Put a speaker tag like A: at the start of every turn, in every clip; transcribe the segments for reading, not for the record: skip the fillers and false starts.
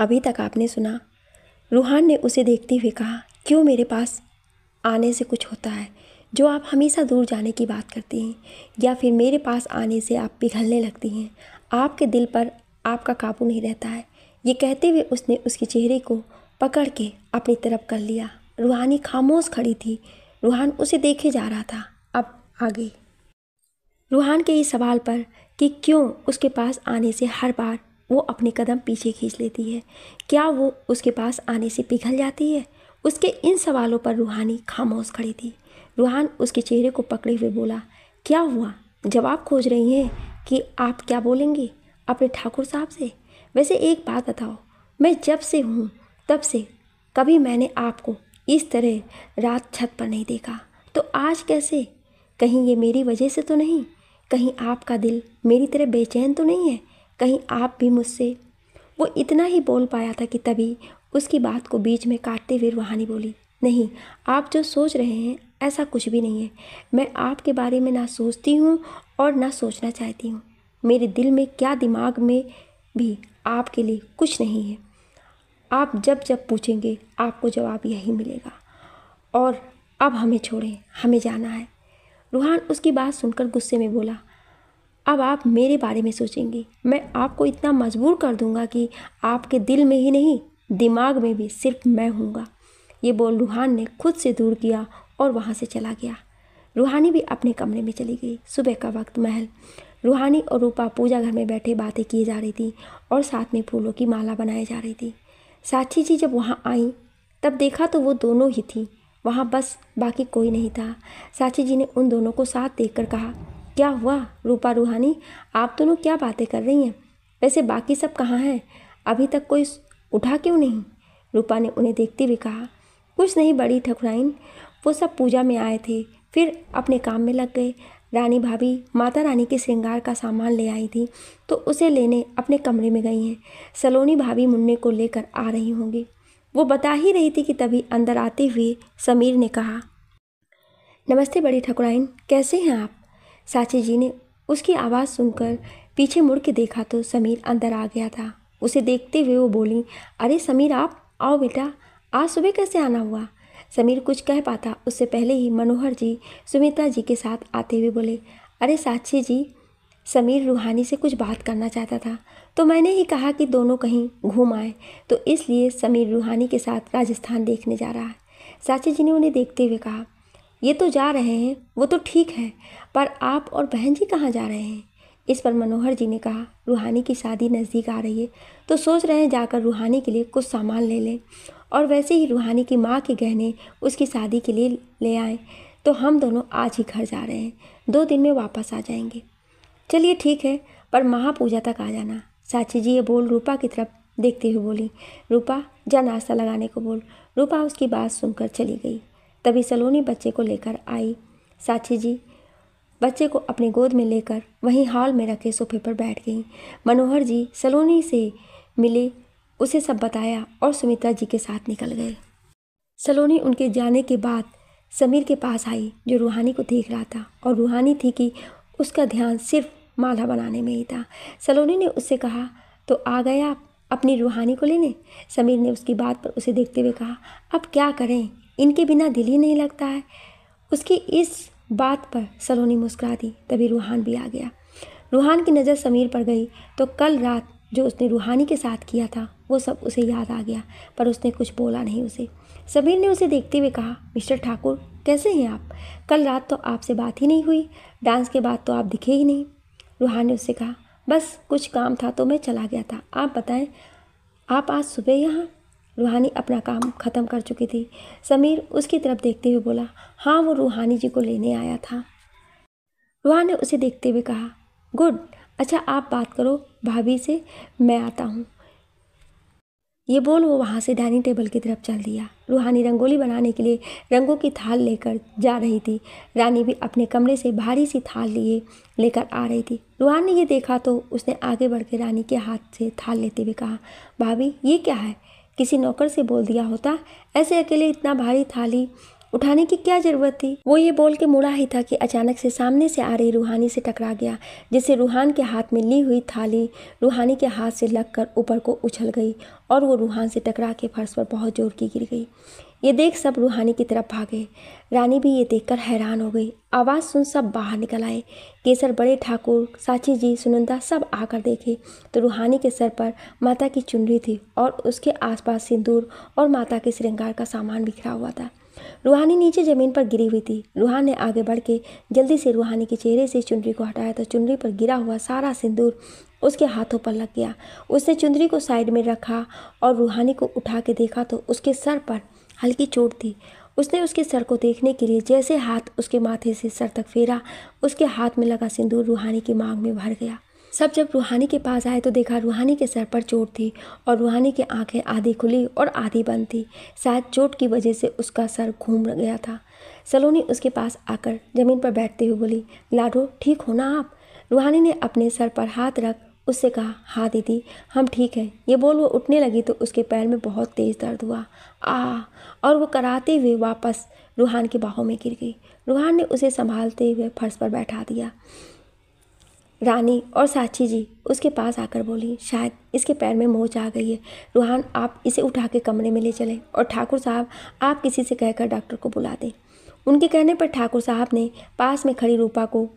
A: अभी तक आपने सुना। रूहान ने उसे देखते हुए कहा, क्यों मेरे पास आने से कुछ होता है जो आप हमेशा दूर जाने की बात करती हैं, या फिर मेरे पास आने से आप पिघलने लगती हैं। आपके दिल पर आपका काबू नहीं रहता है। ये कहते हुए उसने उसके चेहरे को पकड़ के अपनी तरफ कर लिया। रूहानी खामोश खड़ी थी। रूहान उसे देखे जा रहा था। अब आगे रूहान के इस सवाल पर कि क्यों उसके पास आने से हर बार वो अपने कदम पीछे खींच लेती है, क्या वो उसके पास आने से पिघल जाती है, उसके इन सवालों पर रूहानी खामोश खड़ी थी। रूहान उसके चेहरे को पकड़े हुए बोला, क्या हुआ? जवाब खोज रही हैं कि आप क्या बोलेंगी अपने ठाकुर साहब से? वैसे एक बात बताओ, मैं जब से हूँ तब से कभी मैंने आपको इस तरह रात छत पर नहीं देखा, तो आज कैसे? कहीं ये मेरी वजह से तो नहीं? कहीं आपका दिल मेरी तरह बेचैन तो नहीं है? कहीं आप भी मुझसे? वो इतना ही बोल पाया था कि तभी उसकी बात को बीच में काटते हुए रूहानी बोली, नहीं, आप जो सोच रहे हैं ऐसा कुछ भी नहीं है। मैं आपके बारे में ना सोचती हूँ और ना सोचना चाहती हूँ। मेरे दिल में क्या दिमाग में भी आपके लिए कुछ नहीं है। आप जब जब पूछेंगे आपको जवाब यही मिलेगा। और अब हमें छोड़ें, हमें जाना है। रूहान उसकी बात सुनकर गुस्से में बोला, अब आप मेरे बारे में सोचेंगी? मैं आपको इतना मजबूर कर दूंगा कि आपके दिल में ही नहीं दिमाग में भी सिर्फ मैं हूँगा। ये बोल रूहान ने खुद से दूर किया और वहाँ से चला गया। रूहानी भी अपने कमरे में चली गई। सुबह का वक्त महल। रूहानी और रूपा पूजा घर में बैठे बातें किए जा रही थी और साथ में फूलों की माला बनाई जा रही थी। साक्षी जी जब वहाँ आई तब देखा तो वो दोनों ही थी वहाँ, बस बाकी कोई नहीं था। साक्षी जी ने उन दोनों को साथ देखकर कहा, क्या हुआ रूपा रूहानी, आप दोनों क्या बातें कर रही हैं? वैसे बाकी सब कहाँ हैं? अभी तक कोई उठा क्यों नहीं? रूपा ने उन्हें देखते हुए कहा, कुछ नहीं बड़ी ठकुराइन, वो सब पूजा में आए थे, फिर अपने काम में लग गए। रानी भाभी माता रानी के श्रृंगार का सामान ले आई थी तो उसे लेने अपने कमरे में गई हैं। सलोनी भाभी मुन्ने को लेकर आ रही होंगी। वो बता ही रही थी कि तभी अंदर आते हुए समीर ने कहा, नमस्ते बड़ी ठकुराइन, कैसे हैं आप? साची जी ने उसकी आवाज़ सुनकर पीछे मुड़ के देखा तो समीर अंदर आ गया था। उसे देखते हुए वो बोली, अरे समीर आप आओ बेटा, आज सुबह कैसे आना हुआ? समीर कुछ कह पाता उससे पहले ही मनोहर जी सुमित्रा जी के साथ आते हुए बोले, अरे साक्षी जी, समीर रूहानी से कुछ बात करना चाहता था तो मैंने ही कहा कि दोनों कहीं घूम आए, तो इसलिए समीर रूहानी के साथ राजस्थान देखने जा रहा है। साक्षी जी ने उन्हें देखते हुए कहा, ये तो जा रहे हैं वो तो ठीक है, पर आप और बहन जी कहाँ जा रहे हैं? इस पर मनोहर जी ने कहा, रूहानी की शादी नज़दीक आ रही है तो सोच रहे हैं जाकर रूहानी के लिए कुछ सामान ले लें, और वैसे ही रूहानी की माँ के गहने उसकी शादी के लिए ले आएँ, तो हम दोनों आज ही घर जा रहे हैं, 2 दिन में वापस आ जाएंगे। चलिए ठीक है, पर महापूजा तक आ जाना। साक्षी जी ये बोल रूपा की तरफ देखते हुए बोली, रूपा जा नाश्ता लगाने को बोल। रूपा उसकी बात सुनकर चली गई। तभी सलोनी बच्चे को लेकर आई। साक्षी जी बच्चे को अपनी गोद में लेकर वहीं हॉल में रखे सोफे पर बैठ गई। मनोहर जी सलोनी से मिले, उसे सब बताया और सुमित्रा जी के साथ निकल गए। सलोनी उनके जाने के बाद समीर के पास आई जो रूहानी को देख रहा था, और रूहानी थी कि उसका ध्यान सिर्फ माला बनाने में ही था। सलोनी ने उससे कहा, तो आ गए आप अपनी रूहानी को लेने? समीर ने उसकी बात पर उसे देखते हुए कहा, अब क्या करें, इनके बिना दिल ही नहीं लगता है। उसकी इस बात पर सलोनी मुस्कुरा दी। तभी रूहान भी आ गया। रूहान की नज़र समीर पर गई तो कल रात जो उसने रूहानी के साथ किया था वो सब उसे याद आ गया, पर उसने कुछ बोला नहीं उसे। समीर ने उसे देखते हुए कहा, मिस्टर ठाकुर कैसे हैं आप? कल रात तो आपसे बात ही नहीं हुई, डांस के बाद तो आप दिखे ही नहीं। रूहान ने उससे कहा, बस कुछ काम था तो मैं चला गया था, आप बताएं, आप आज सुबह यहाँ? रूहानी अपना काम ख़त्म कर चुकी थी। समीर उसकी तरफ देखते हुए बोला, हाँ वो रूहानी जी को लेने आया था। रूहान ने उसे देखते हुए कहा, गुड, अच्छा आप बात करो भाभी से, मैं आता हूँ। ये बोल वो वहाँ से डाइनिंग टेबल की तरफ चल दिया। रूहानी रंगोली बनाने के लिए रंगों की थाल लेकर जा रही थी। रानी भी अपने कमरे से भारी सी थाल लिए लेकर आ रही थी। रूहान ने ये देखा तो उसने आगे बढ़ के रानी के हाथ से थाल लेते हुए कहा, भाभी ये क्या है? किसी नौकर से बोल दिया होता, ऐसे अकेले इतना भारी थाली उठाने की क्या जरूरत थी। वो ये बोल के मुड़ा ही था कि अचानक से सामने से आ रही रूहानी से टकरा गया, जिससे रूहान के हाथ में ली हुई थाली रूहानी के हाथ से लगकर ऊपर को उछल गई और वो रूहान से टकरा के फर्श पर बहुत जोर की गिर गई। ये देख सब रूहानी की तरफ भागे। रानी भी ये देखकर हैरान हो गई। आवाज़ सुन सब बाहर निकल आए। केसर, बड़े ठाकुर, साची जी, सुनंदा सब आकर देखे तो रूहानी के सर पर माता की चुनरी थी और उसके आसपास सिंदूर और माता के श्रृंगार का सामान बिखरा हुआ था। रूहानी नीचे ज़मीन पर गिरी हुई थी। रूहान ने आगे बढ़ के जल्दी से रूहानी के चेहरे से चुनरी को हटाया तो चुनरी पर गिरा हुआ सारा सिंदूर उसके हाथों पर लग गया। उसने चुनरी को साइड में रखा और रूहानी को उठा के देखा तो उसके सर पर हल्की चोट थी। उसने उसके सर को देखने के लिए जैसे हाथ उसके माथे से सर तक फेरा, उसके हाथ में लगा सिंदूर रूहानी की मांग में भर गया। सब जब रूहानी के पास आए तो देखा रूहानी के सर पर चोट थी और रूहानी की आंखें आधी खुली और आधी बंद थी। शायद चोट की वजह से उसका सर घूम गया था। सलोनी उसके पास आकर जमीन पर बैठते हुए बोली, लाडो ठीक हो ना आप? रूहानी ने अपने सर पर हाथ रख उससे कहा, हाँ दीदी हम ठीक हैं। ये बोल वो उठने लगी तो उसके पैर में बहुत तेज़ दर्द हुआ। और वो कराते हुए वापस रूहान की बाहों में गिर गई। रूहान ने उसे संभालते हुए फर्श पर बैठा दिया। रानी और साची जी उसके पास आकर बोली, शायद इसके पैर में मोच आ गई है। रूहान आप इसे उठा के कमरे में ले चलें और ठाकुर साहब आप किसी से कहकर डॉक्टर को बुला दें। उनके कहने पर ठाकुर साहब ने पास में खड़ी रूपा को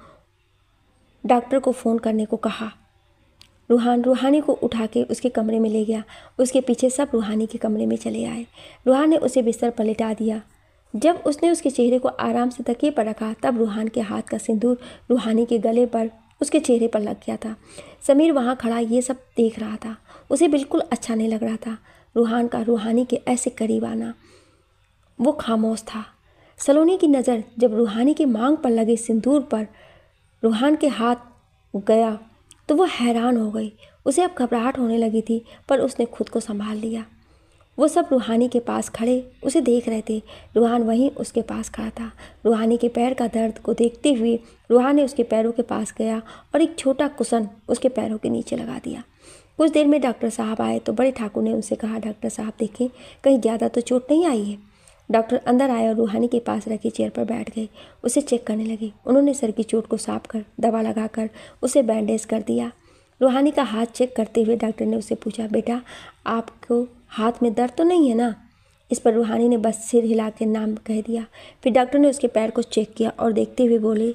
A: डॉक्टर को फ़ोन करने को कहा। रूहान रूहानी को उठा के उसके कमरे में ले गया। उसके पीछे सब रूहानी के कमरे में चले आए। रूहान ने उसे बिस्तर पर लिटा दिया। जब उसने उसके चेहरे को आराम से तकिए पर रखा तब रूहान के हाथ का सिंदूर रूहानी के गले पर उसके चेहरे पर लग गया था। समीर वहाँ खड़ा ये सब देख रहा था। उसे बिल्कुल अच्छा नहीं लग रहा था रूहान का रूहानी के ऐसे करीब आना। वो खामोश था। सलोनी की नज़र जब रूहानी की मांग पर लगे सिंदूर पर रूहान के हाथ गया तो वो हैरान हो गई। उसे अब घबराहट होने लगी थी पर उसने खुद को संभाल लिया। वो सब रूहानी के पास खड़े उसे देख रहे थे। रूहान वहीं उसके पास खड़ा था। रूहानी के पैर का दर्द को देखते हुए रूहान ने उसके पैरों के पास गया और एक छोटा कुशन उसके पैरों के नीचे लगा दिया। कुछ देर में डॉक्टर साहब आए तो बड़े ठाकुर ने उनसे कहा, डॉक्टर साहब देखें कहीं ज़्यादा तो चोट नहीं आई है। डॉक्टर अंदर आए और रूहानी के पास रखी चेयर पर बैठ गए। उसे चेक करने लगे। उन्होंने सर की चोट को साफ कर दवा लगाकर उसे बैंडेज कर दिया। रूहानी का हाथ चेक करते हुए डॉक्टर ने उससे पूछा, बेटा आपको हाथ में दर्द तो नहीं है ना? इस पर रूहानी ने बस सिर हिला के नाम कह दिया। फिर डॉक्टर ने उसके पैर को चेक किया और देखते हुए बोले,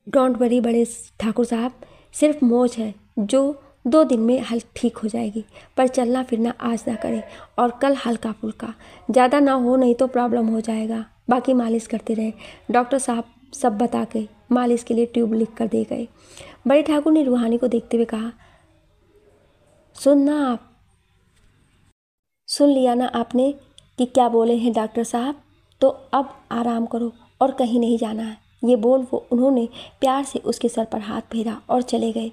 A: डोंट वरी बड़े ठाकुर साहब, सिर्फ मोच है जो 2 दिन में ठीक हो जाएगी, पर चलना फिरना आज ना करें और कल हल्का फुल्का, ज़्यादा ना हो नहीं तो प्रॉब्लम हो जाएगा। बाकी मालिश करते रहे। डॉक्टर साहब सब बता के मालिश के लिए ट्यूब लिख कर दे गए। बड़े ठाकुर ने रूहानी को देखते हुए कहा, सुनना आप सुन लिया ना आपने कि क्या बोले हैं डॉक्टर साहब, तो अब आराम करो और कहीं नहीं जाना है। ये बोल वो उन्होंने प्यार से उसके सर पर हाथ फेरा और चले गए।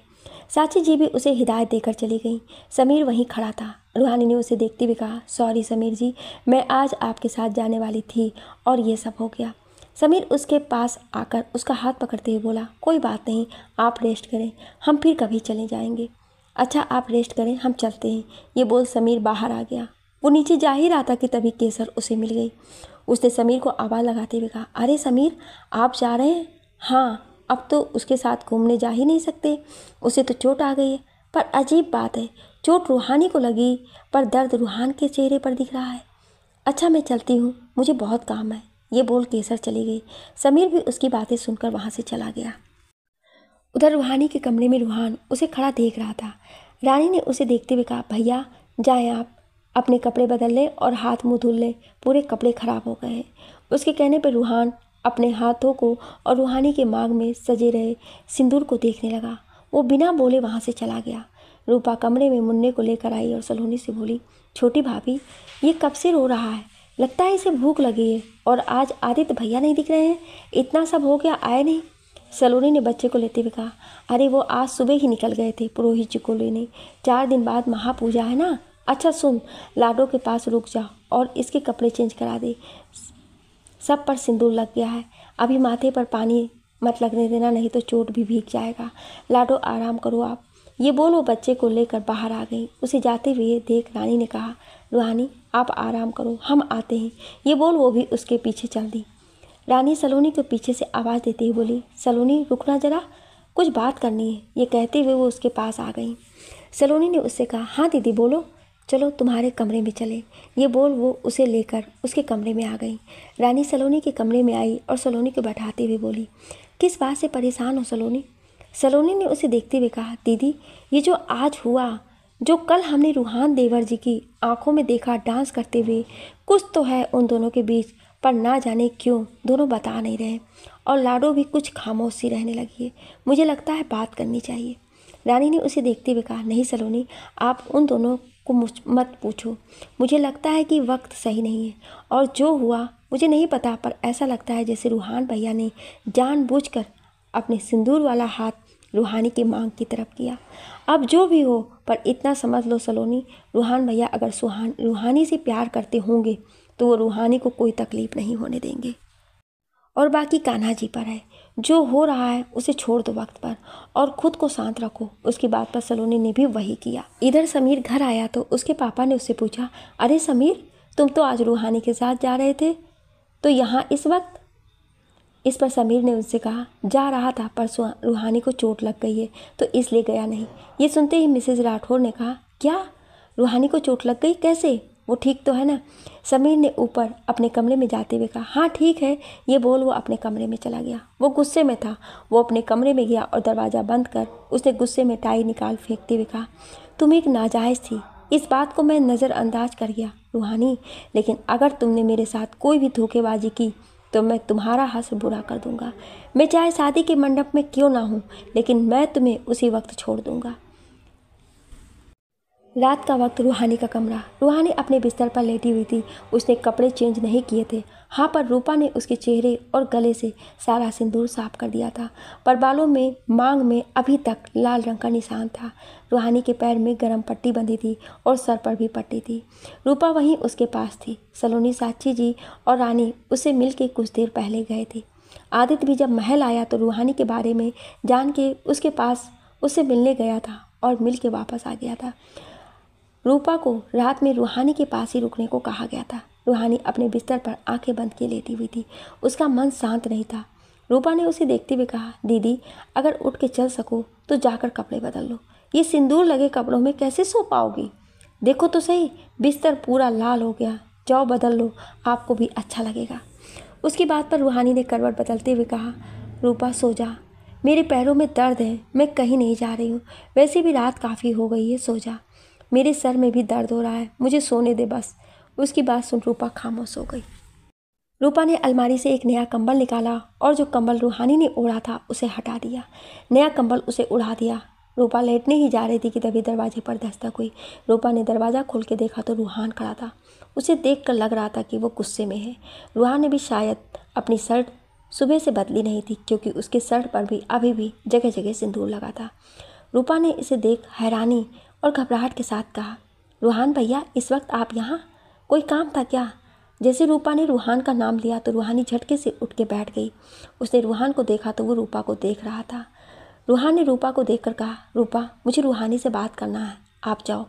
A: साची जी भी उसे हिदायत देकर चली गई। समीर वहीं खड़ा था। रूहानी ने उसे देखते हुए कहा, सॉरी समीर जी, मैं आज आपके साथ जाने वाली थी और ये सब हो गया। समीर उसके पास आकर उसका हाथ पकड़ते हुए बोला, कोई बात नहीं, आप रेस्ट करें, हम फिर कभी चले जाएंगे। अच्छा आप रेस्ट करें, हम चलते हैं। ये बोल समीर बाहर आ गया। वो नीचे जा ही रहा था कि तभी केसर उसे मिल गई। उसने समीर को आवाज़ लगाते हुए कहा, अरे समीर आप जा रहे हैं? हाँ, अब तो उसके साथ घूमने जा ही नहीं सकते, उसे तो चोट आ गई है। पर अजीब बात है, चोट रूहानी को लगी पर दर्द रूहान के चेहरे पर दिख रहा है। अच्छा मैं चलती हूँ, मुझे बहुत काम है। ये बोल केसर चली गई। समीर भी उसकी बातें सुनकर वहाँ से चला गया। उधर रूहानी के कमरे में रूहान उसे खड़ा देख रहा था। रानी ने उसे देखते हुए कहा, भैया जाएं आप, अपने कपड़े बदल लें और हाथ मुंह धुल लें, पूरे कपड़े खराब हो गए हैं। उसके कहने पर रूहान अपने हाथों को और रूहानी के मांग में सजे रहे सिंदूर को देखने लगा। वो बिना बोले वहाँ से चला गया। रूपा कमरे में मुन्ने को लेकर आई और सलोनी से बोली, छोटी भाभी ये कब से रो रहा है? लगता है इसे भूख लगी है। और आज आदित्य भैया नहीं दिख रहे हैं, इतना सब हो गया आए नहीं। सलोनी ने बच्चे को लेते हुए कहा, अरे वो आज सुबह ही निकल गए थे पुरोहित जी को लेने, 4 दिन बाद महापूजा है ना। अच्छा सुन, लाडो के पास रुक जा और इसके कपड़े चेंज करा दे, सब पर सिंदूर लग गया है। अभी माथे पर पानी मत लगने देना, नहीं तो चोट भी भीग जाएगा। लाडो आराम करो आप। ये बोल वो बच्चे को लेकर बाहर आ गई। उसे जाते हुए देख रानी ने कहा, रूहानी आप आराम करो, हम आते हैं। ये बोल वो भी उसके पीछे चल दी। रानी सलोनी को पीछे से आवाज़ देते हुए बोली, सलोनी रुकना जरा, कुछ बात करनी है। ये कहते हुए वो उसके पास आ गई। सलोनी ने उससे कहा, हाँ दीदी बोलो, चलो तुम्हारे कमरे में चले। ये बोल वो उसे लेकर उसके कमरे में आ गई। रानी सलोनी के कमरे में आई और सलोनी को बैठाते हुए बोली, किस बात से परेशान हो सलोनी? सलोनी ने उसे देखते हुए कहा, दीदी ये जो आज हुआ, जो कल हमने रूहान देवर जी की आंखों में देखा डांस करते हुए, कुछ तो है उन दोनों के बीच, पर ना जाने क्यों दोनों बता नहीं रहे और लाडो भी कुछ खामोश सी रहने लगी है। मुझे लगता है बात करनी चाहिए। रानी ने उसे देखते हुए कहा, नहीं सलोनी आप उन दोनों को मत पूछो। मुझे लगता है कि वक्त सही नहीं है और जो हुआ मुझे नहीं पता, पर ऐसा लगता है जैसे रूहान भैया ने जानबूझकर अपने सिंदूर वाला हाथ रूहानी की मांग की तरफ किया। अब जो भी हो, पर इतना समझ लो सलोनी, रूहान भैया अगर रूहानी से प्यार करते होंगे तो वो रूहानी को कोई तकलीफ नहीं होने देंगे और बाकी कान्हा जी पर है। जो हो रहा है उसे छोड़ दो वक्त पर और खुद को शांत रखो। उसकी बात पर सलोनी ने भी वही किया। इधर समीर घर आया तो उसके पापा ने उससे पूछा, अरे समीर तुम तो आज रूहानी के साथ जा रहे थे, तो यहाँ इस वक्त? इस पर समीर ने उससे कहा, जा रहा था पर रूहानी को चोट लग गई है तो इसलिए गया नहीं। ये सुनते ही मिसेज राठौर ने कहा, क्या रूहानी को चोट लग गई? कैसे? वो ठीक तो है ना? समीर ने ऊपर अपने कमरे में जाते हुए कहा, हाँ ठीक है। ये बोल वो अपने कमरे में चला गया। वो गुस्से में था। वो अपने कमरे में गया और दरवाज़ा बंद कर उसने गुस्से में टाई निकाल फेंकते हुए कहा, तुम एक नाजायज़ थी, इस बात को मैं नज़रअंदाज कर गया रूहानी, लेकिन अगर तुमने मेरे साथ कोई भी धोखेबाजी की तो मैं तुम्हारा हश्र बुरा कर दूंगा। मैं चाहे शादी के मंडप में क्यों ना हूँ, लेकिन मैं तुम्हें उसी वक्त छोड़ दूंगा। रात का वक्त रूहानी का कमरा। रूहानी अपने बिस्तर पर लेटी हुई थी। उसने कपड़े चेंज नहीं किए थे। हाँ, पर रूपा ने उसके चेहरे और गले से सारा सिंदूर साफ कर दिया था, पर बालों में मांग में अभी तक लाल रंग का निशान था। रूहानी के पैर में गरम पट्टी बंधी थी और सर पर भी पट्टी थी। रूपा वहीं उसके पास थी। सलोनी, साक्षी जी और रानी उससे मिल के कुछ देर पहले गए थे। आदित्य भी जब महल आया तो रूहानी के बारे में जान के उसके पास उससे मिलने गया था और मिल के वापस आ गया था। रूपा को रात में रूहानी के पास ही रुकने को कहा गया था। रूहानी अपने बिस्तर पर आंखें बंद किए लेटी हुई थी। उसका मन शांत नहीं था। रूपा ने उसे देखते हुए कहा, दीदी अगर उठ के चल सको तो जाकर कपड़े बदल लो। ये सिंदूर लगे कपड़ों में कैसे सो पाओगी? देखो तो सही, बिस्तर पूरा लाल हो गया। जाओ बदल लो, आपको भी अच्छा लगेगा। उसकी बात पर रूहानी ने करवट बदलते हुए कहा, रूपा सो जा, मेरे पैरों में दर्द है, मैं कहीं नहीं जा रही हूँ। वैसे भी रात काफ़ी हो गई है, सो जा। मेरे सर में भी दर्द हो रहा है, मुझे सोने दे बस। उसकी बात सुन रूपा खामोश हो गई। रूपा ने अलमारी से एक नया कंबल निकाला और जो कंबल रूहानी ने ओढ़ा था उसे हटा दिया। नया कंबल उसे उड़ा दिया। रूपा लेटने ही जा रही थी कि तभी दरवाजे पर दस्तक हुई। रूपा ने दरवाज़ा खोल के देखा तो रूहान खड़ा था। उसे देखकर लग रहा था कि वो गुस्से में है। रूहान ने भी शायद अपनी शर्ट सुबह से बदली नहीं थी, क्योंकि उसके शर्ट पर भी अभी भी जगह जगह सिंदूर लगा था। रूपा ने इसे देख हैरानी और घबराहट के साथ कहा, रूहान भैया इस वक्त आप यहाँ? कोई काम था क्या? जैसे रूपा ने रूहान का नाम लिया तो रूहानी झटके से उठ के बैठ गई। उसने रूहान को देखा तो वो रूपा को देख रहा था। रूहान ने रूपा को देखकर कहा, रूपा मुझे रूहानी से बात करना है, आप जाओ।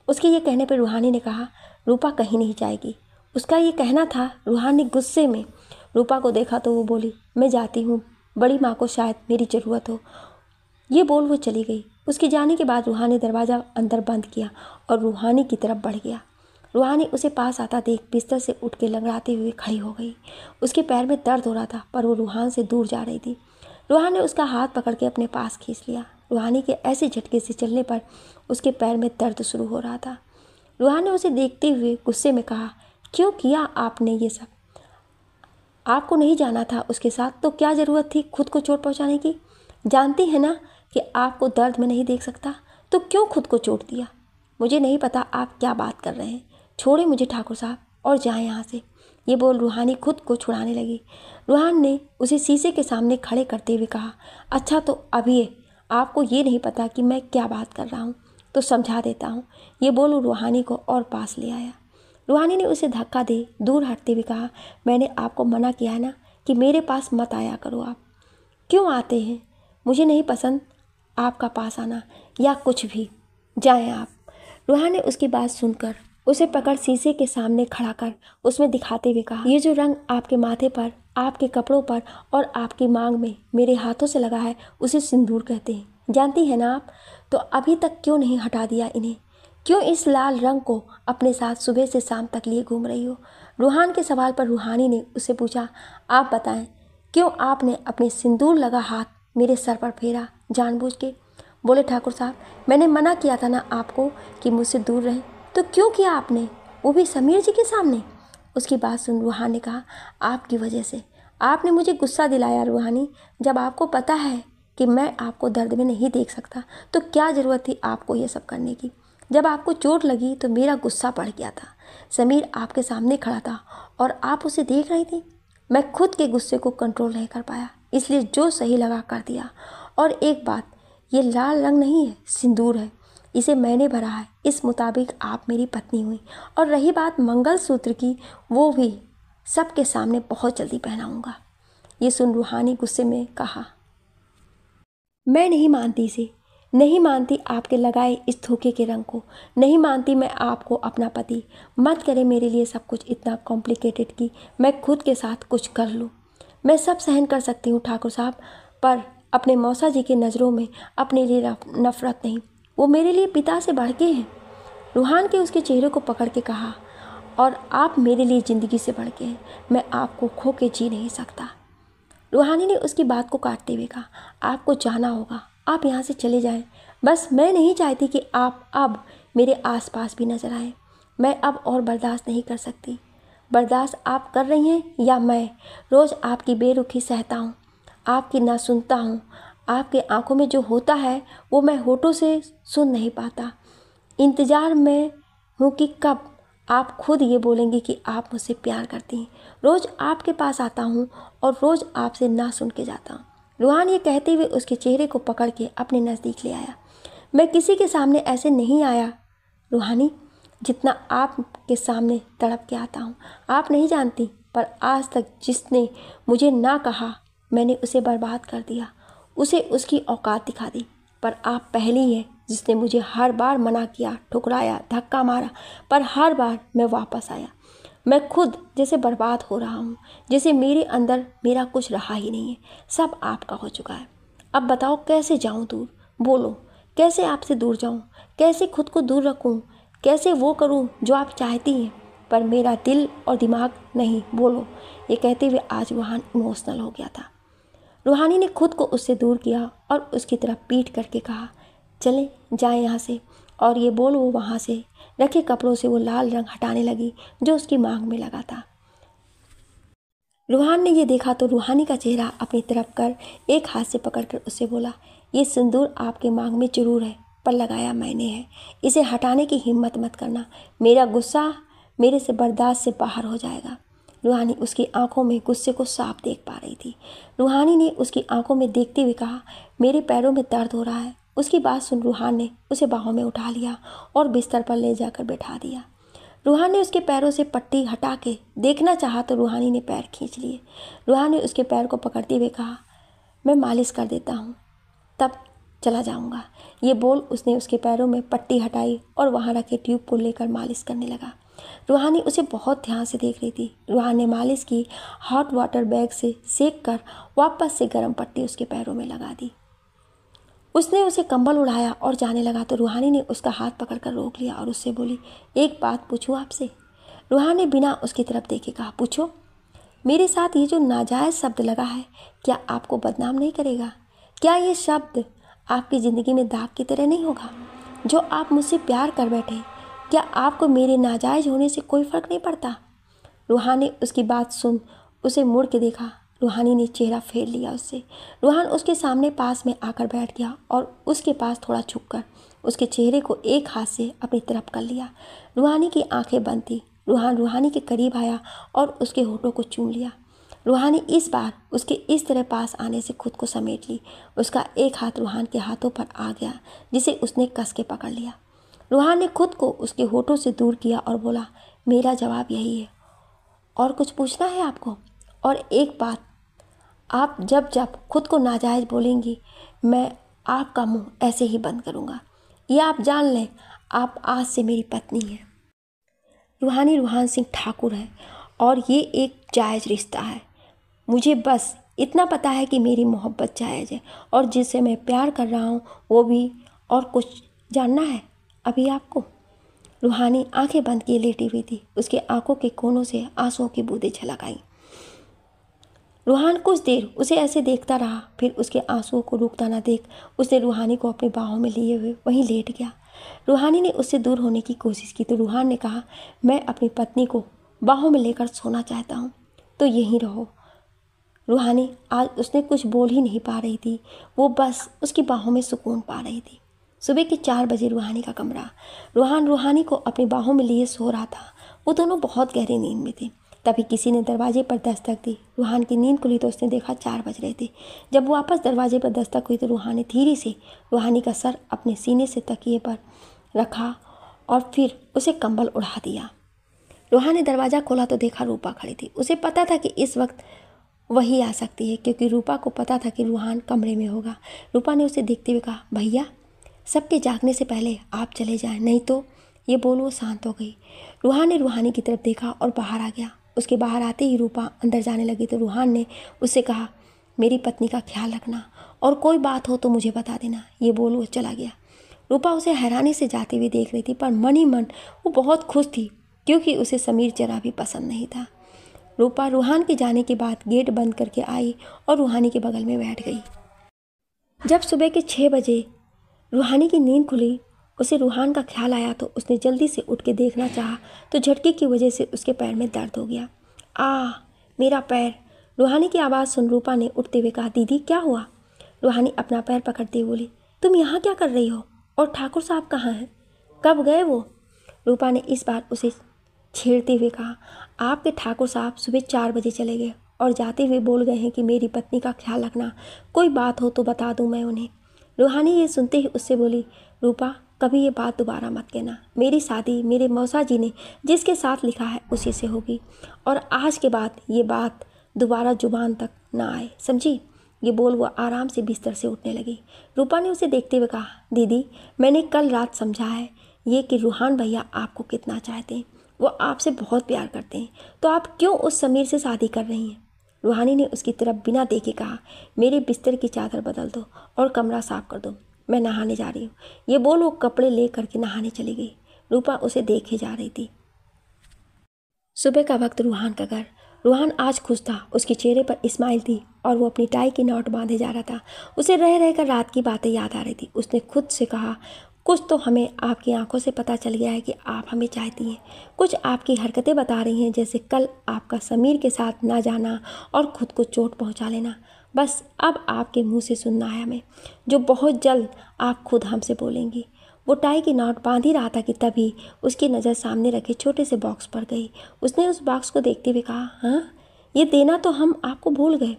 A: उसके ये कहने पर रूहानी ने कहा, रूपा कहीं नहीं जाएगी। उसका ये कहना था। रूहान ने गुस्से में रूपा को देखा तो वो बोली, मैं जाती हूँ, बड़ी माँ को शायद मेरी ज़रूरत हो। ये बोल वो चली गई। उसके जाने के बाद रूहान ने दरवाज़ा अंदर बंद किया और रूहानी की तरफ बढ़ गया। रूहानी उसे पास आता देख बिस्तर से उठ के लंगड़ाते हुए खड़ी हो गई। उसके पैर में दर्द हो रहा था, पर वो रूहान से दूर जा रही थी। रूहान ने उसका हाथ पकड़ के अपने पास खींच लिया। रूहानी के ऐसे झटके से चलने पर उसके पैर में दर्द शुरू हो रहा था। रूहान ने उसे देखते हुए गुस्से में कहा, क्यों किया आपने ये सब? आपको नहीं जाना था उसके साथ तो क्या ज़रूरत थी खुद को चोट पहुँचाने की? जानती है ना कि आपको दर्द में नहीं देख सकता, तो क्यों खुद को चोट दिया? मुझे नहीं पता आप क्या बात कर रहे हैं। छोड़े मुझे ठाकुर साहब और जाएं यहाँ से। ये बोल रूहानी खुद को छुड़ाने लगी। रूहान ने उसे शीशे के सामने खड़े करते हुए कहा, अच्छा तो अभी आपको ये नहीं पता कि मैं क्या बात कर रहा हूँ, तो समझा देता हूँ। ये बोल रूहानी को और पास ले आया। रूहानी ने उसे धक्का दे दूर हटते हुए कहा, मैंने आपको मना किया है ना कि मेरे पास मत आया करो। आप क्यों आते हैं? मुझे नहीं पसंद आपका पास आना। या कुछ भी, जाएं आप। रूहान ने उसकी बात सुनकर उसे पकड़ शीशे के सामने खड़ा कर उसमें दिखाते हुए कहा, ये जो रंग आपके माथे पर, आपके कपड़ों पर और आपकी मांग में मेरे हाथों से लगा है, उसे सिंदूर कहते हैं, जानती है ना आप? तो अभी तक क्यों नहीं हटा दिया इन्हें? क्यों इस लाल रंग को अपने साथ सुबह से शाम तक लिए घूम रही हो? रूहान के सवाल पर रूहानी ने उससे पूछा, आप बताएं, क्यों आपने अपने सिंदूर लगा हाथ मेरे सर पर फेरा जानबूझ के? बोले, ठाकुर साहब, मैंने मना किया था ना आपको कि मुझसे दूर रहें, तो क्यों किया आपने, वो भी समीर जी के सामने? उसकी बात सुन रूहान ने कहा, आपकी वजह से आपने मुझे गुस्सा दिलाया रूहानी। जब आपको पता है कि मैं आपको दर्द में नहीं देख सकता तो क्या ज़रूरत थी आपको ये सब करने की? जब आपको चोट लगी तो मेरा गुस्सा बढ़ गया था। समीर आपके सामने खड़ा था और आप उसे देख रही थी। मैं खुद के गुस्से को कंट्रोल नहीं कर पाया, इसलिए जो सही लगा कर दिया। और एक बात, ये लाल रंग नहीं है, सिंदूर है, इसे मैंने भरा है, इस मुताबिक आप मेरी पत्नी हुई। और रही बात मंगलसूत्र की, वो भी सबके सामने बहुत जल्दी पहनाऊंगा। ये सुन रूहानी गुस्से में कहा, मैं नहीं मानती इसे, नहीं मानती आपके लगाए इस धोखे के रंग को, नहीं मानती मैं आपको अपना पति। मत करे मेरे लिए सब कुछ इतना कॉम्प्लिकेटेड कि मैं खुद के साथ कुछ कर लूँ। मैं सब सहन कर सकती हूँ ठाकुर साहब, पर अपने मौसा जी की नज़रों में अपने लिए नफ़रत नहीं, वो मेरे लिए पिता से बढ़ के हैं। रूहान के उसके चेहरे को पकड़ के कहा, और आप मेरे लिए ज़िंदगी से बढ़ के हैं, मैं आपको खो के जी नहीं सकता। रूहानी ने उसकी बात को काटते हुए कहा, आपको जाना होगा, आप यहाँ से चले जाएं। बस मैं नहीं चाहती कि आप अब मेरे आसपास भी नजर आएं। मैं अब और बर्दाश्त नहीं कर सकती। बर्दाश्त आप कर रही हैं या मैं? रोज़ आपकी बेरुखी सहता हूँ, आपकी ना सुनता हूँ। आपके आंखों में जो होता है वो मैं होठों से सुन नहीं पाता। इंतज़ार में हूँ कि कब आप खुद ये बोलेंगे कि आप मुझसे प्यार करती हैं। रोज़ आपके पास आता हूँ और रोज़ आपसे ना सुन के जाता हूँ। रूहान ये कहते हुए उसके चेहरे को पकड़ के अपने नज़दीक ले आया। मैं किसी के सामने ऐसे नहीं आया रूहानी, जितना आपके सामने तड़प के आता हूँ। आप नहीं जानती, पर आज तक जिसने मुझे ना कहा मैंने उसे बर्बाद कर दिया, उसे उसकी औकात दिखा दी। पर आप पहली हैं जिसने मुझे हर बार मना किया, ठुकराया, धक्का मारा, पर हर बार मैं वापस आया। मैं खुद जैसे बर्बाद हो रहा हूँ, जैसे मेरे अंदर मेरा कुछ रहा ही नहीं है, सब आपका हो चुका है। अब बताओ कैसे जाऊँ दूर? बोलो, कैसे आपसे दूर जाऊँ? कैसे खुद को दूर रखूँ? कैसे वो करूँ जो आप चाहती हैं पर मेरा दिल और दिमाग नहीं? बोलो। ये कहते हुए आज रूहान इमोशनल हो गया था। रूहानी ने खुद को उससे दूर किया और उसकी तरफ पीट करके कहा, चले जाए यहाँ से। और ये बोल वो वहाँ से रखे कपड़ों से वो लाल रंग हटाने लगी जो उसकी मांग में लगा था। रूहान ने ये देखा तो रूहानी का चेहरा अपनी तरफ कर एक हाथ से पकड़कर उससे बोला, ये सिंदूर आपके मांग में जरूर है, पर लगाया मैंने है, इसे हटाने की हिम्मत मत करना, मेरा गुस्सा मेरे से बर्दाश्त से बाहर हो जाएगा। रूहानी उसकी आंखों में गुस्से को साफ देख पा रही थी। रूहानी ने उसकी आंखों में देखते हुए कहा, मेरे पैरों में दर्द हो रहा है। उसकी बात सुन रूहान ने उसे बाहों में उठा लिया और बिस्तर पर ले जाकर बैठा दिया। रूहान ने उसके पैरों से पट्टी हटा के देखना चाहा तो रूहानी ने पैर खींच लिए। रूहान ने उसके पैर को पकड़ते हुए कहा, मैं मालिश कर देता हूँ, तब चला जाऊँगा। ये बोल उसने उसके पैरों में पट्टी हटाई और वहाँ रखे ट्यूब को लेकर मालिश करने लगा। रूहानी उसे बहुत ध्यान से देख रही थी। रूहान ने मालिश की, हॉट वाटर बैग से सेक कर वापस से गर्म पट्टी उसके पैरों में लगा दी। उसने उसे कंबल उड़ाया और जाने लगा तो रूहानी ने उसका हाथ पकड़कर रोक लिया और उससे बोली, एक बात पूछूं आपसे? रूहानी ने बिना उसकी तरफ देखे कहा, पूछो। मेरे साथ ये जो नाजायज़ शब्द लगा है, क्या आपको बदनाम नहीं करेगा? क्या ये शब्द आपकी ज़िंदगी में दाग की तरह नहीं होगा? जो आप मुझसे प्यार कर बैठे, क्या आपको मेरे नाजायज़ होने से कोई फ़र्क नहीं पड़ता? रूहानी ने उसकी बात सुन उसे मुड़ के देखा। रूहानी ने चेहरा फेर लिया उससे। रूहान उसके सामने पास में आकर बैठ गया और उसके पास थोड़ा झुककर उसके चेहरे को एक हाथ से अपनी तरफ कर लिया। रूहानी की आंखें बंद थी। रूहान रूहानी के करीब आया और उसके होठों को चूम लिया। रूहानी इस बार उसके इस तरह पास आने से खुद को समेट ली। उसका एक हाथ रूहान के हाथों पर आ गया जिसे उसने कस के पकड़ लिया। रूहान ने खुद को उसके होठों से दूर किया और बोला, मेरा जवाब यही है, और कुछ पूछना है आपको? और एक बात, आप जब जब खुद को नाजायज़ बोलेंगी मैं आपका मुंह ऐसे ही बंद करूँगा। यह आप जान लें, आप आज से मेरी पत्नी हैं। रूहानी रूहान सिंह ठाकुर है और ये एक जायज़ रिश्ता है। मुझे बस इतना पता है कि मेरी मोहब्बत जायज़ है और जिससे मैं प्यार कर रहा हूँ वो भी। और कुछ जानना है अभी आपको? रूहानी आंखें बंद किए लेटी हुई थी। उसके आंखों के कोनों से आंसुओं की बूंदें छलक आईं। रूहान कुछ देर उसे ऐसे देखता रहा, फिर उसके आंसुओं को रुकता ना देख उसने रूहानी को अपनी बाहों में लिए हुए वहीं लेट गया। रूहानी ने उससे दूर होने की कोशिश की तो रूहान ने कहा, मैं अपनी पत्नी को बाहों में लेकर सोना चाहता हूँ, तो यहीं रहो। रूहानी आज उसने कुछ बोल ही नहीं पा रही थी, वो बस उसकी बाहों में सुकून पा रही थी। सुबह के 4 बजे रूहानी का कमरा। रूहान रूहानी को अपनी बाहों में लिए सो रहा था। वो दोनों बहुत गहरी नींद में थे। तभी किसी ने दरवाजे पर दस्तक दी। रूहान की नींद खुली तो उसने देखा 4 बज रहे थे। जब वापस दरवाजे पर दस्तक हुई तो रूहान ने धीरे से रूहानी का सर अपने सीने से तकिए पर रखा और फिर उसे कंबल उड़ा दिया। रूहान ने दरवाज़ा खोला तो देखा रूपा खड़ी थी। उसे पता था कि इस वक्त वही आ सकती है, क्योंकि रूपा को पता था कि रूहान कमरे में होगा। रूपा ने उसे देखते हुए कहा, भैया सबके जागने से पहले आप चले जाएं, नहीं तो। ये बोल वो शांत हो गई। रूहान ने रूहानी की तरफ देखा और बाहर आ गया। उसके बाहर आते ही रूपा अंदर जाने लगी तो रूहान ने उससे कहा, मेरी पत्नी का ख्याल रखना और कोई बात हो तो मुझे बता देना। ये बोल वो चला गया। रूपा उसे हैरानी से जाते हुए देख रही थी, पर मन ही मन वो बहुत खुश थी, क्योंकि उसे समीर जरा भी पसंद नहीं था। रूपा रूहान के जाने के बाद गेट बंद करके आई और रूहानी के बगल में बैठ गई। जब सुबह के 6 बजे रूहानी की नींद खुली, उसे रूहान का ख्याल आया तो उसने जल्दी से उठ के देखना चाहा तो झटके की वजह से उसके पैर में दर्द हो गया। मेरा पैर। रूहानी की आवाज़ सुन रूपा ने उठते हुए कहा, दीदी क्या हुआ? रूहानी अपना पैर पकड़ते हुए बोली, तुम यहाँ क्या कर रही हो? और ठाकुर साहब कहाँ हैं? कब गए वो? रूपा ने इस बार उसे छेड़ते हुए कहा, आपके ठाकुर साहब सुबह 4 बजे चले गए और जाते हुए बोल गए हैं कि मेरी पत्नी का ख्याल रखना, कोई बात हो तो बता दूं मैं उन्हें। रूहानी ये सुनते ही उससे बोली, रूपा कभी ये बात दोबारा मत कहना। मेरी शादी मेरे मौसा जी ने जिसके साथ लिखा है उसी से होगी और आज के बाद ये बात दोबारा जुबान तक ना आए, समझी? ये बोल वो आराम से बिस्तर से उठने लगी। रूपा ने उसे देखते हुए कहा, दीदी मैंने कल रात समझा है ये कि रूहान भैया आपको कितना चाहते हैं, वो आपसे बहुत प्यार करते हैं, तो आप क्यों उस समीर से शादी कर रही हैं? रूहानी ने उसकी तरफ बिना देखे कहा, मेरे बिस्तर की चादर बदल दो और कमरा साफ कर दो, मैं नहाने जा रही हूँ। ये बोल वो कपड़े ले करके नहाने चली गई। रूपा उसे देखे जा रही थी। सुबह का वक्त रूहान का घर। रूहान आज खुश था, उसके चेहरे पर स्माइल थी और वो अपनी टाई की नॉट बांधे जा रहा था। उसे रह रहकर रात की बातें याद आ रही थी। उसने खुद से कहा, कुछ तो हमें आपकी आंखों से पता चल गया है कि आप हमें चाहती हैं। कुछ आपकी हरकतें बता रही हैं, जैसे कल आपका समीर के साथ ना जाना और खुद को चोट पहुंचा लेना। बस अब आपके मुंह से सुनना है हमें, जो बहुत जल्द आप खुद हमसे बोलेंगी। वो टाई की नॉट बांध ही रहा था कि तभी उसकी नज़र सामने रखे छोटे से बॉक्स पर गई। उसने उस बॉक्स को देखते हुए कहा, हाँ ये देना तो हम आपको भूल गए,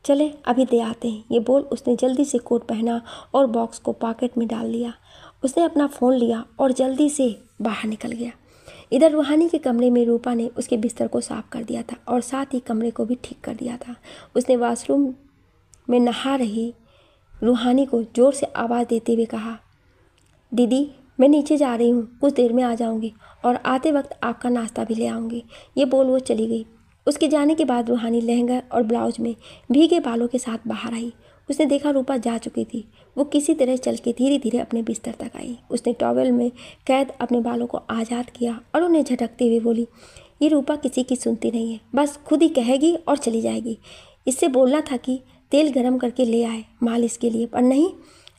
A: चले अभी दे आते हैं। ये बोल उसने जल्दी से कोट पहना और बॉक्स को पॉकेट में डाल लिया। उसने अपना फ़ोन लिया और जल्दी से बाहर निकल गया। इधर रूहानी के कमरे में रूपा ने उसके बिस्तर को साफ कर दिया था और साथ ही कमरे को भी ठीक कर दिया था। उसने वॉशरूम में नहा रही रूहानी को ज़ोर से आवाज़ देते हुए कहा, दीदी मैं नीचे जा रही हूँ, कुछ देर में आ जाऊँगी और आते वक्त आपका नाश्ता भी ले आऊँगी। ये बोल वो चली गई। उसके जाने के बाद रूहानी लहंगा और ब्लाउज में भीगे बालों के साथ बाहर आई। उसने देखा रूपा जा चुकी थी। वो किसी तरह चल के धीरे धीरे अपने बिस्तर तक आई। उसने टॉवेल में कैद अपने बालों को आज़ाद किया और उन्हें झटकते हुए बोली, ये रूपा किसी की सुनती नहीं है, बस खुद ही कहेगी और चली जाएगी। इससे बोलना था कि तेल गरम करके ले आए मालिश के लिए, पर नहीं।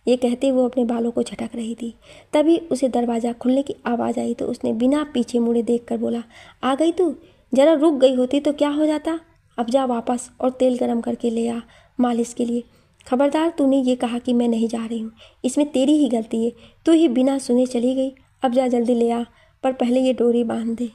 A: ये कहते वो अपने बालों को झटक रही थी। तभी उसे दरवाज़ा खुलने की आवाज़ आई तो उसने बिना पीछे मुड़े देखकर बोला, आ गई तू? ज़रा रुक गई होती तो क्या हो जाता। अब जा वापस और तेल गरम करके ले आ मालिश के लिए। खबरदार, तूने ये कहा कि मैं नहीं जा रही हूँ, इसमें तेरी ही गलती है। तू ही बिना सुने चली गई। अब जा जल्दी ले आ, पर पहले ये डोरी बांध दे।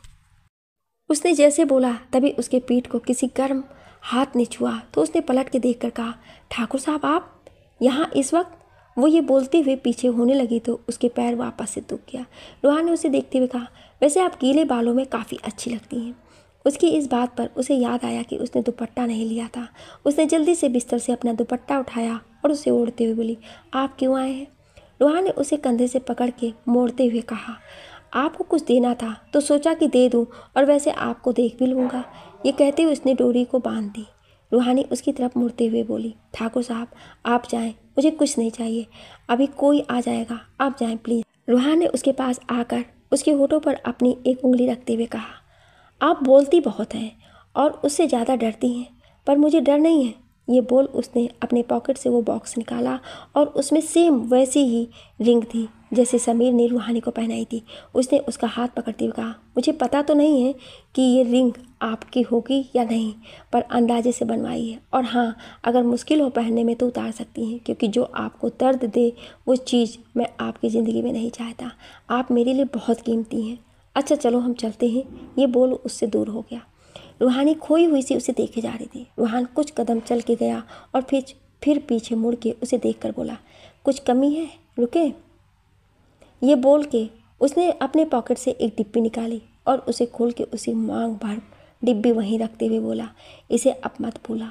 A: उसने जैसे बोला तभी उसके पीठ को किसी गर्म हाथ ने छुआ तो उसने पलट के देखकर कहा, ठाकुर साहब आप यहाँ इस वक्त? वो ये बोलते हुए पीछे होने लगी तो उसके पैर वापस से दुख गया। रूहान ने उसे देखते हुए कहा, वैसे आप गीले बालों में काफ़ी अच्छी लगती हैं। उसकी इस बात पर उसे याद आया कि उसने दुपट्टा नहीं लिया था। उसने जल्दी से बिस्तर से अपना दुपट्टा उठाया और उसे ओढ़ते हुए बोली, आप क्यों आए हैं? रूहान ने उसे कंधे से पकड़ के मोड़ते हुए कहा, आपको कुछ देना था तो सोचा कि दे दूं, और वैसे आपको देख भी लूँगा। ये कहते हुए उसने डोरी को बांध दी। रूहानी उसकी तरफ मुड़ते हुए बोली, ठाकुर साहब आप जाएं, मुझे कुछ नहीं चाहिए, अभी कोई आ जाएगा, आप जाएं प्लीज़। रूहान ने उसके पास आकर उसके होठों पर अपनी एक उंगली रखते हुए कहा, आप बोलती बहुत हैं और उससे ज़्यादा डरती हैं, पर मुझे डर नहीं है। ये बोल उसने अपने पॉकेट से वो बॉक्स निकाला और उसमें सेम वैसी ही रिंग थी जैसे समीर ने रूहानी को पहनाई थी। उसने उसका हाथ पकड़ते हुए कहा, मुझे पता तो नहीं है कि ये रिंग आपकी होगी या नहीं, पर अंदाजे से बनवाई है, और हाँ, अगर मुश्किल हो पहनने में तो उतार सकती हैं, क्योंकि जो आपको दर्द दे वो चीज़ मैं आपकी ज़िंदगी में नहीं चाहता। आप मेरे लिए बहुत कीमती हैं। अच्छा चलो हम चलते हैं। ये बोल उससे दूर हो गया। रूहानी खोई हुई सी उसे देखे जा रही थी। रूहान कुछ कदम चल के गया और फिर पीछे मुड़ के उसे देखकर बोला, कुछ कमी है, रुके। ये बोल के उसने अपने पॉकेट से एक डिब्बी निकाली और उसे खोल के उसी मांग भर डिब्बी वहीं रखते हुए बोला, इसे अब मत भूला,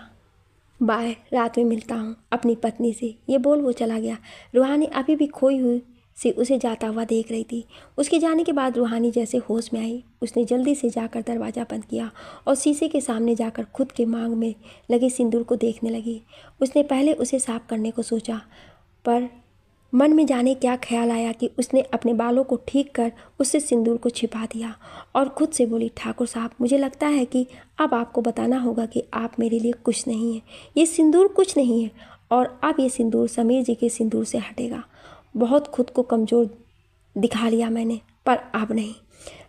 A: बाय, रात में मिलता हूँ अपनी पत्नी से। ये बोल वो चला गया। रूहानी अभी भी खोई हुई से उसे जाता हुआ देख रही थी। उसके जाने के बाद रूहानी जैसे होश में आई। उसने जल्दी से जाकर दरवाज़ा बंद किया और शीशे के सामने जाकर खुद के मांग में लगे सिंदूर को देखने लगी। उसने पहले उसे साफ करने को सोचा, पर मन में जाने क्या ख्याल आया कि उसने अपने बालों को ठीक कर उससे सिंदूर को छिपा दिया और खुद से बोली, ठाकुर साहब मुझे लगता है कि अब आपको बताना होगा कि आप मेरे लिए कुछ नहीं है, ये सिंदूर कुछ नहीं है, और अब ये सिंदूर समीर जी के सिंदूर से हटेगा। बहुत खुद को कमज़ोर दिखा लिया मैंने, पर अब नहीं।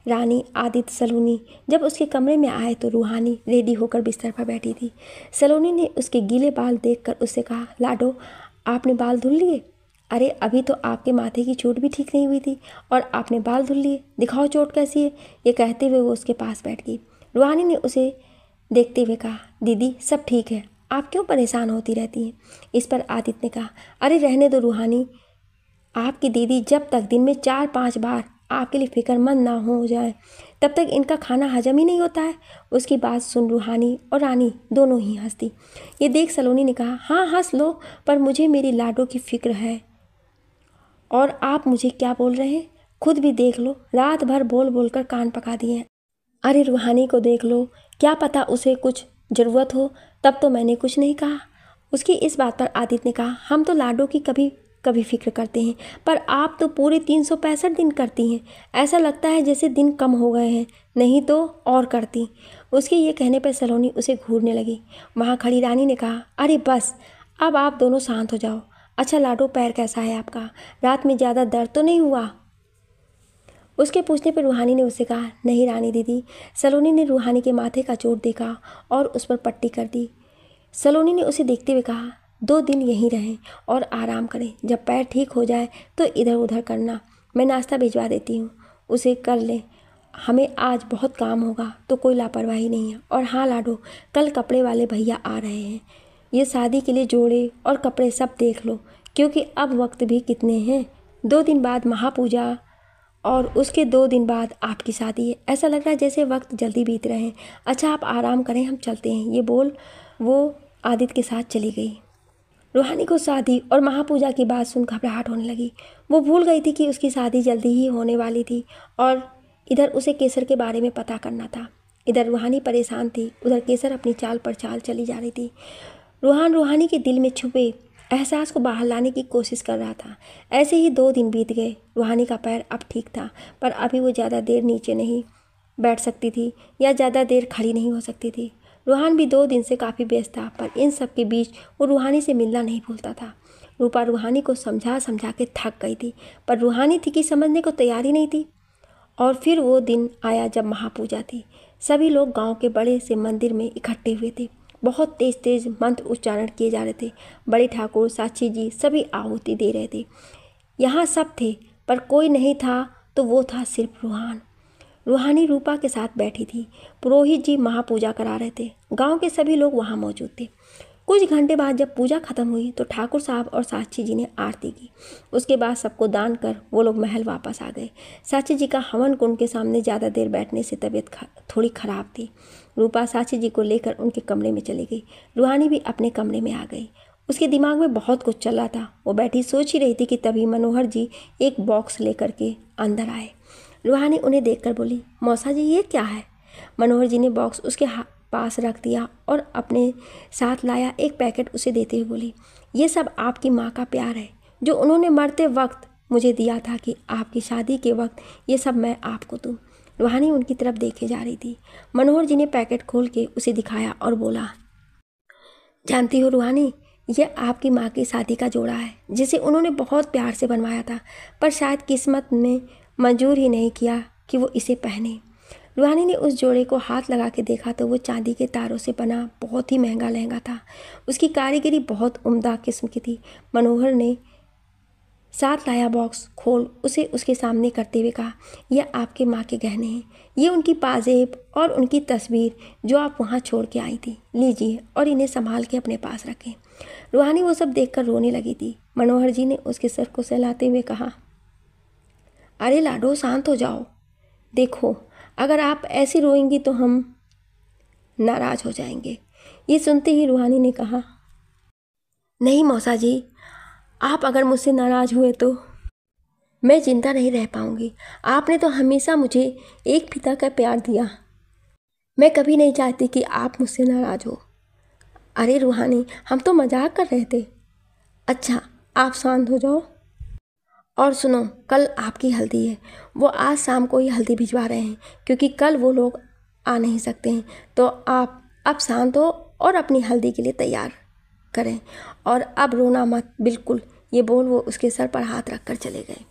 A: रानी आदित्य सलोनी जब उसके कमरे में आए तो रूहानी रेडी होकर बिस्तर पर बैठी थी। सलोनी ने उसके गीले बाल देखकर उससे कहा, लाडो आपने बाल धुल लिए? अरे अभी तो आपके माथे की चोट भी ठीक नहीं हुई थी और आपने बाल धुल लिए, दिखाओ चोट कैसी है। ये कहते हुए वो उसके पास बैठ गई। रूहानी ने उसे देखते हुए कहा, दीदी सब ठीक है, आप क्यों परेशान होती रहती हैं? इस पर आदित्य ने कहा, अरे रहने दो रूहानी, आपकी दीदी जब तक दिन में 4-5 बार आपके लिए फिक्रमंद ना हो जाए तब तक इनका खाना हजम ही नहीं होता है। उसकी बात सुन रूहानी और रानी दोनों ही हंसती। ये देख सलोनी ने कहा, हाँ हंस लो, पर मुझे मेरी लाडो की फिक्र है। और आप मुझे क्या बोल रहे हैं? खुद भी देख लो, रात भर बोल बोल कर कान पका दिए हैं। अरे रूहानी को देख लो, क्या पता उसे कुछ ज़रूरत हो, तब तो मैंने कुछ नहीं कहा। उसकी इस बात पर आदित्य ने कहा, हम तो लाडो की कभी कभी फिक्र करते हैं, पर आप तो पूरे 365 दिन करती हैं। ऐसा लगता है जैसे दिन कम हो गए हैं, नहीं तो और करती। उसके ये कहने पर सलोनी उसे घूरने लगी। वहाँ खड़ी रानी ने कहा, अरे बस, अब आप दोनों शांत हो जाओ। अच्छा लाडो, पैर कैसा है आपका? रात में ज़्यादा दर्द तो नहीं हुआ? उसके पूछने पर रूहानी ने उससे कहा, नहीं रानी दीदी। सलोनी ने रूहानी के माथे का चोट देखा और उस पर पट्टी कर दी। सलोनी ने उसे देखते हुए कहा, 2 दिन यहीं रहें और आराम करें, जब पैर ठीक हो जाए तो इधर उधर करना, मैं नाश्ता भिजवा देती हूँ, उसे कर लें। हमें आज बहुत काम होगा तो कोई लापरवाही नहीं है। और हाँ लाडो, कल कपड़े वाले भैया आ रहे हैं, ये शादी के लिए जोड़े और कपड़े सब देख लो, क्योंकि अब वक्त भी कितने हैं, 2 दिन बाद महापूजा और उसके 2 दिन बाद आपकी शादी है। ऐसा लग रहा है जैसे वक्त जल्दी बीत रहे हैं। अच्छा आप आराम करें, हम चलते हैं। ये बोल वो आदित्य के साथ चली गई। रूहानी को शादी और महापूजा की बात सुन घबराहट होने लगी। वो भूल गई थी कि उसकी शादी जल्दी ही होने वाली थी और इधर उसे केसर के बारे में पता करना था। इधर रूहानी परेशान थी, उधर केसर अपनी चाल पर चाल चली जा रही थी। रूहानी के दिल में छुपे एहसास को बाहर लाने की कोशिश कर रहा था। ऐसे ही 2 दिन बीत गए। रूहानी का पैर अब ठीक था, पर अभी वो ज़्यादा देर नीचे नहीं बैठ सकती थी या ज़्यादा देर खड़ी नहीं हो सकती थी। रूहान भी 2 दिन से काफ़ी व्यस्त था, पर इन सब के बीच वो रूहानी से मिलना नहीं भूलता था। रूपा रूहानी को समझा समझा के थक गई थी, पर रूहानी थी कि समझने को तैयार ही नहीं थी। और फिर वो दिन आया जब महापूजा थी। सभी लोग गांव के बड़े से मंदिर में इकट्ठे हुए थे। बहुत तेज तेज मंत्र उच्चारण किए जा रहे थे। बड़े ठाकुर, साक्षी जी सभी आहुति दे रहे थे। यहाँ सब थे, पर कोई नहीं था तो वो था सिर्फ रूहान। रूहानी रूपा के साथ बैठी थी। पुरोहित जी महापूजा करा रहे थे। गांव के सभी लोग वहाँ मौजूद थे। कुछ घंटे बाद जब पूजा खत्म हुई तो ठाकुर साहब और साक्षी जी ने आरती की। उसके बाद सबको दान कर वो लोग महल वापस आ गए। साक्षी जी का हवन कुंड के सामने ज़्यादा देर बैठने से तबीयत थोड़ी ख़राब थी। रूपा साक्षी जी को लेकर उनके कमरे में चली गई। रूहानी भी अपने कमरे में आ गई। उसके दिमाग में बहुत कुछ चल रहा था। वो बैठी सोच ही रही थी कि तभी मनोहर जी एक बॉक्स लेकर के अंदर आए। रूहानी उन्हें देखकर बोली, मौसा जी ये क्या है? मनोहर जी ने बॉक्स उसके पास रख दिया और अपने साथ लाया एक पैकेट उसे देते हुए बोली, ये सब आपकी माँ का प्यार है जो उन्होंने मरते वक्त मुझे दिया था कि आपकी शादी के वक्त ये सब मैं आपको दूँ। रूहानी उनकी तरफ देखे जा रही थी। मनोहर जी ने पैकेट खोल के उसे दिखाया और बोला, जानती हो रूहानी, ये आपकी माँ की शादी का जोड़ा है जिसे उन्होंने बहुत प्यार से बनवाया था, पर शायद किस्मत ने मंजूर ही नहीं किया कि वो इसे पहने। रूहानी ने उस जोड़े को हाथ लगा के देखा तो वो चांदी के तारों से बना बहुत ही महंगा लहंगा था। उसकी कारीगरी बहुत उम्दा किस्म की थी। मनोहर ने साथ लाया बॉक्स खोल उसे उसके सामने करते हुए कहा, यह आपके माँ के गहने हैं, ये उनकी पाजेब और उनकी तस्वीर जो आप वहाँ छोड़ के आई थी, लीजिए और इन्हें संभाल के अपने पास रखें। रूहानी वो सब देखकर रोने लगी थी। मनोहर जी ने उसके सर को सहलाते हुए कहा, अरे लाडो शांत हो जाओ, देखो अगर आप ऐसी रोएंगी तो हम नाराज हो जाएंगे। ये सुनते ही रूहानी ने कहा, नहीं मौसा जी, आप अगर मुझसे नाराज हुए तो मैं जिंदा नहीं रह पाऊंगी। आपने तो हमेशा मुझे एक पिता का प्यार दिया। मैं कभी नहीं चाहती कि आप मुझसे नाराज हो। अरे रूहानी, हम तो मजाक कर रहे थे। अच्छा आप शांत हो जाओ और सुनो, कल आपकी हल्दी है। वो आज शाम को ही हल्दी भिजवा रहे हैं क्योंकि कल वो लोग आ नहीं सकते हैं। तो आप अब शांत हो और अपनी हल्दी के लिए तैयार करें और अब रोना मत बिल्कुल। ये बोल वो उसके सर पर हाथ रखकर चले गए।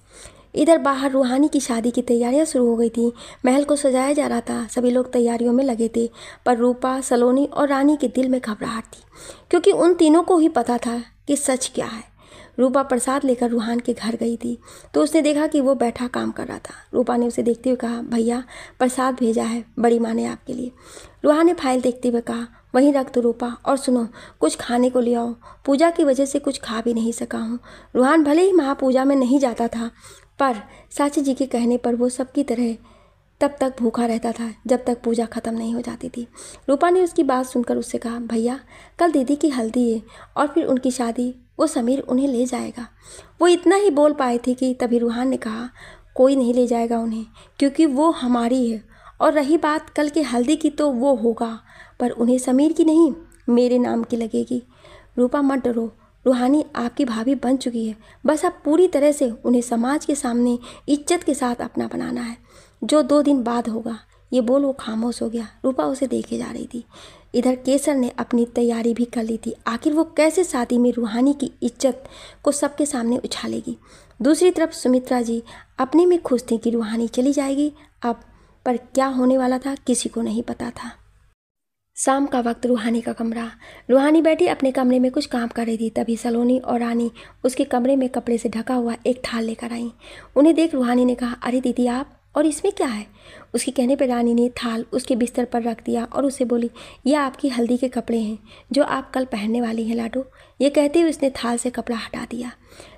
A: इधर बाहर रूहानी की शादी की तैयारियां शुरू हो गई थी। महल को सजाया जा रहा था। सभी लोग तैयारियों में लगे थे, पर रूपा, सलोनी और रानी के दिल में घबराहट थी क्योंकि उन तीनों को ही पता था कि सच क्या है। रूपा प्रसाद लेकर रूहान के घर गई थी तो उसने देखा कि वो बैठा काम कर रहा था। रूपा ने उसे देखते हुए कहा, भैया प्रसाद भेजा है बड़ी माँ ने आपके लिए। रूहान ने फाइल देखते हुए कहा, वहीं रख दो रूपा, और सुनो कुछ खाने को ले आओ। पूजा की वजह से कुछ खा भी नहीं सका हूँ। रूहान भले ही महापूजा में नहीं जाता था, पर चाची जी के कहने पर वो सबकी तरह तब तक भूखा रहता था जब तक पूजा ख़त्म नहीं हो जाती थी। रूपा ने उसकी बात सुनकर उससे कहा, भैया कल दीदी की हल्दी है और फिर उनकी शादी, वो समीर उन्हें ले जाएगा। वो इतना ही बोल पाए थे कि तभी रूहान ने कहा, कोई नहीं ले जाएगा उन्हें क्योंकि वो हमारी है। और रही बात कल की हल्दी की तो वो होगा, पर उन्हें समीर की नहीं मेरे नाम की लगेगी। रूपा मत डरो, रूहानी आपकी भाभी बन चुकी है, बस अब पूरी तरह से उन्हें समाज के सामने इज्जत के साथ अपना बनाना है, जो 2 दिन बाद होगा। ये बोल वो खामोश हो गया। रूपा उसे देखे जा रही थी। इधर केसर ने अपनी तैयारी भी कर ली थी। आखिर वो कैसे शादी में रूहानी की इज्जत को सबके सामने उछालेगी। दूसरी तरफ सुमित्रा जी अपने में खुश थी कि रूहानी चली जाएगी अब, पर क्या होने वाला था किसी को नहीं पता था। शाम का वक्त, रूहानी का कमरा। रूहानी बैठी अपने कमरे में कुछ काम कर रही थी। तभी सलोनी और रानी उसके कमरे में कपड़े से ढका हुआ एक थाल लेकर आई। उन्हें देख रूहानी ने कहा, अरे दीदी आप, और इसमें क्या है? उसके कहने पर रानी ने थाल उसके बिस्तर पर रख दिया और उसे बोली, यह आपकी हल्दी के कपड़े हैं जो आप कल पहनने वाली हैं लाडो। ये कहते हुए उसने थाल से कपड़ा हटा दिया।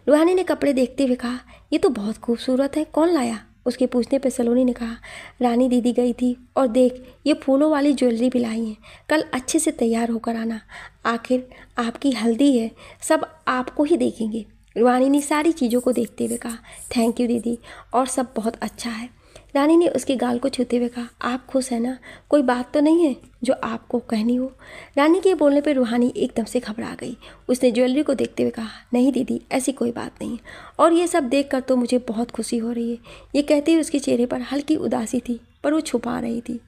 A: रूहानी ने कपड़े देखते हुए कहा, ये तो बहुत खूबसूरत है, कौन लाया? उसके पूछने पर सलोनी ने कहा, रानी दीदी गई थी और देख ये फूलों वाली ज्वेलरी भी लाई है। कल अच्छे से तैयार होकर आना, आखिर आपकी हल्दी है, सब आपको ही देखेंगे। रूहानी ने सारी चीज़ों को देखते हुए कहा, थैंक यू दीदी, और सब बहुत अच्छा है। रानी ने उसके गाल को छूते हुए कहा, आप खुश हैं ना? कोई बात तो नहीं है जो आपको कहनी हो? रानी के बोलने पर रूहानी एकदम से घबरा गई। उसने ज्वेलरी को देखते हुए कहा, नहीं दीदी ऐसी कोई बात नहीं, और ये सब देखकर तो मुझे बहुत खुशी हो रही है। ये कहते हुए उसके चेहरे पर हल्की उदासी थी, पर वो छुपा रही थी।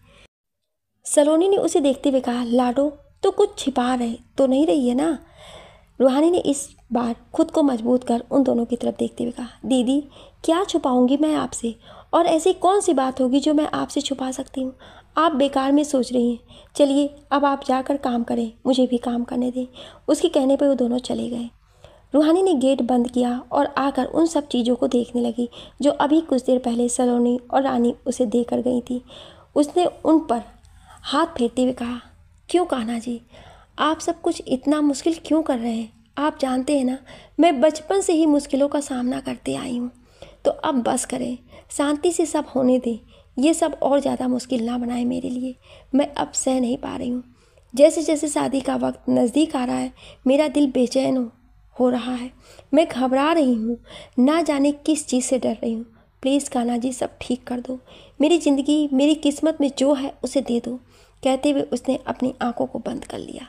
A: सलोनी ने उसे देखते हुए कहा, लाडो तो कुछ छिपा रहे तो नहीं रही है ना? रूहानी ने इस बार खुद को मजबूत कर उन दोनों की तरफ देखते हुए कहा, दीदी क्या छुपाऊंगी मैं आपसे, और ऐसी कौन सी बात होगी जो मैं आपसे छुपा सकती हूँ? आप बेकार में सोच रही हैं। चलिए अब आप जाकर काम करें, मुझे भी काम करने दें। उसके कहने पर वो दोनों चले गए। रूहानी ने गेट बंद किया और आकर उन सब चीज़ों को देखने लगी जो अभी कुछ देर पहले सलोनी और रानी उसे देकर गई थी। उसने उन पर हाथ फेरते हुए कहा, क्यों कान्हा जी, आप सब कुछ इतना मुश्किल क्यों कर रहे हैं? आप जानते हैं ना, मैं बचपन से ही मुश्किलों का सामना करते आई हूँ। तो अब बस करें, शांति से सब होने दें। ये सब और ज़्यादा मुश्किल ना बनाए मेरे लिए, मैं अब सह नहीं पा रही हूँ। जैसे जैसे शादी का वक्त नज़दीक आ रहा है मेरा दिल बेचैन हो रहा है। मैं घबरा रही हूँ, ना जाने किस चीज़ से डर रही हूँ। प्लीज़ कान्हा जी सब ठीक कर दो। मेरी ज़िंदगी, मेरी किस्मत में जो है उसे दे दो। कहते हुए उसने अपनी आंखों को बंद कर लिया।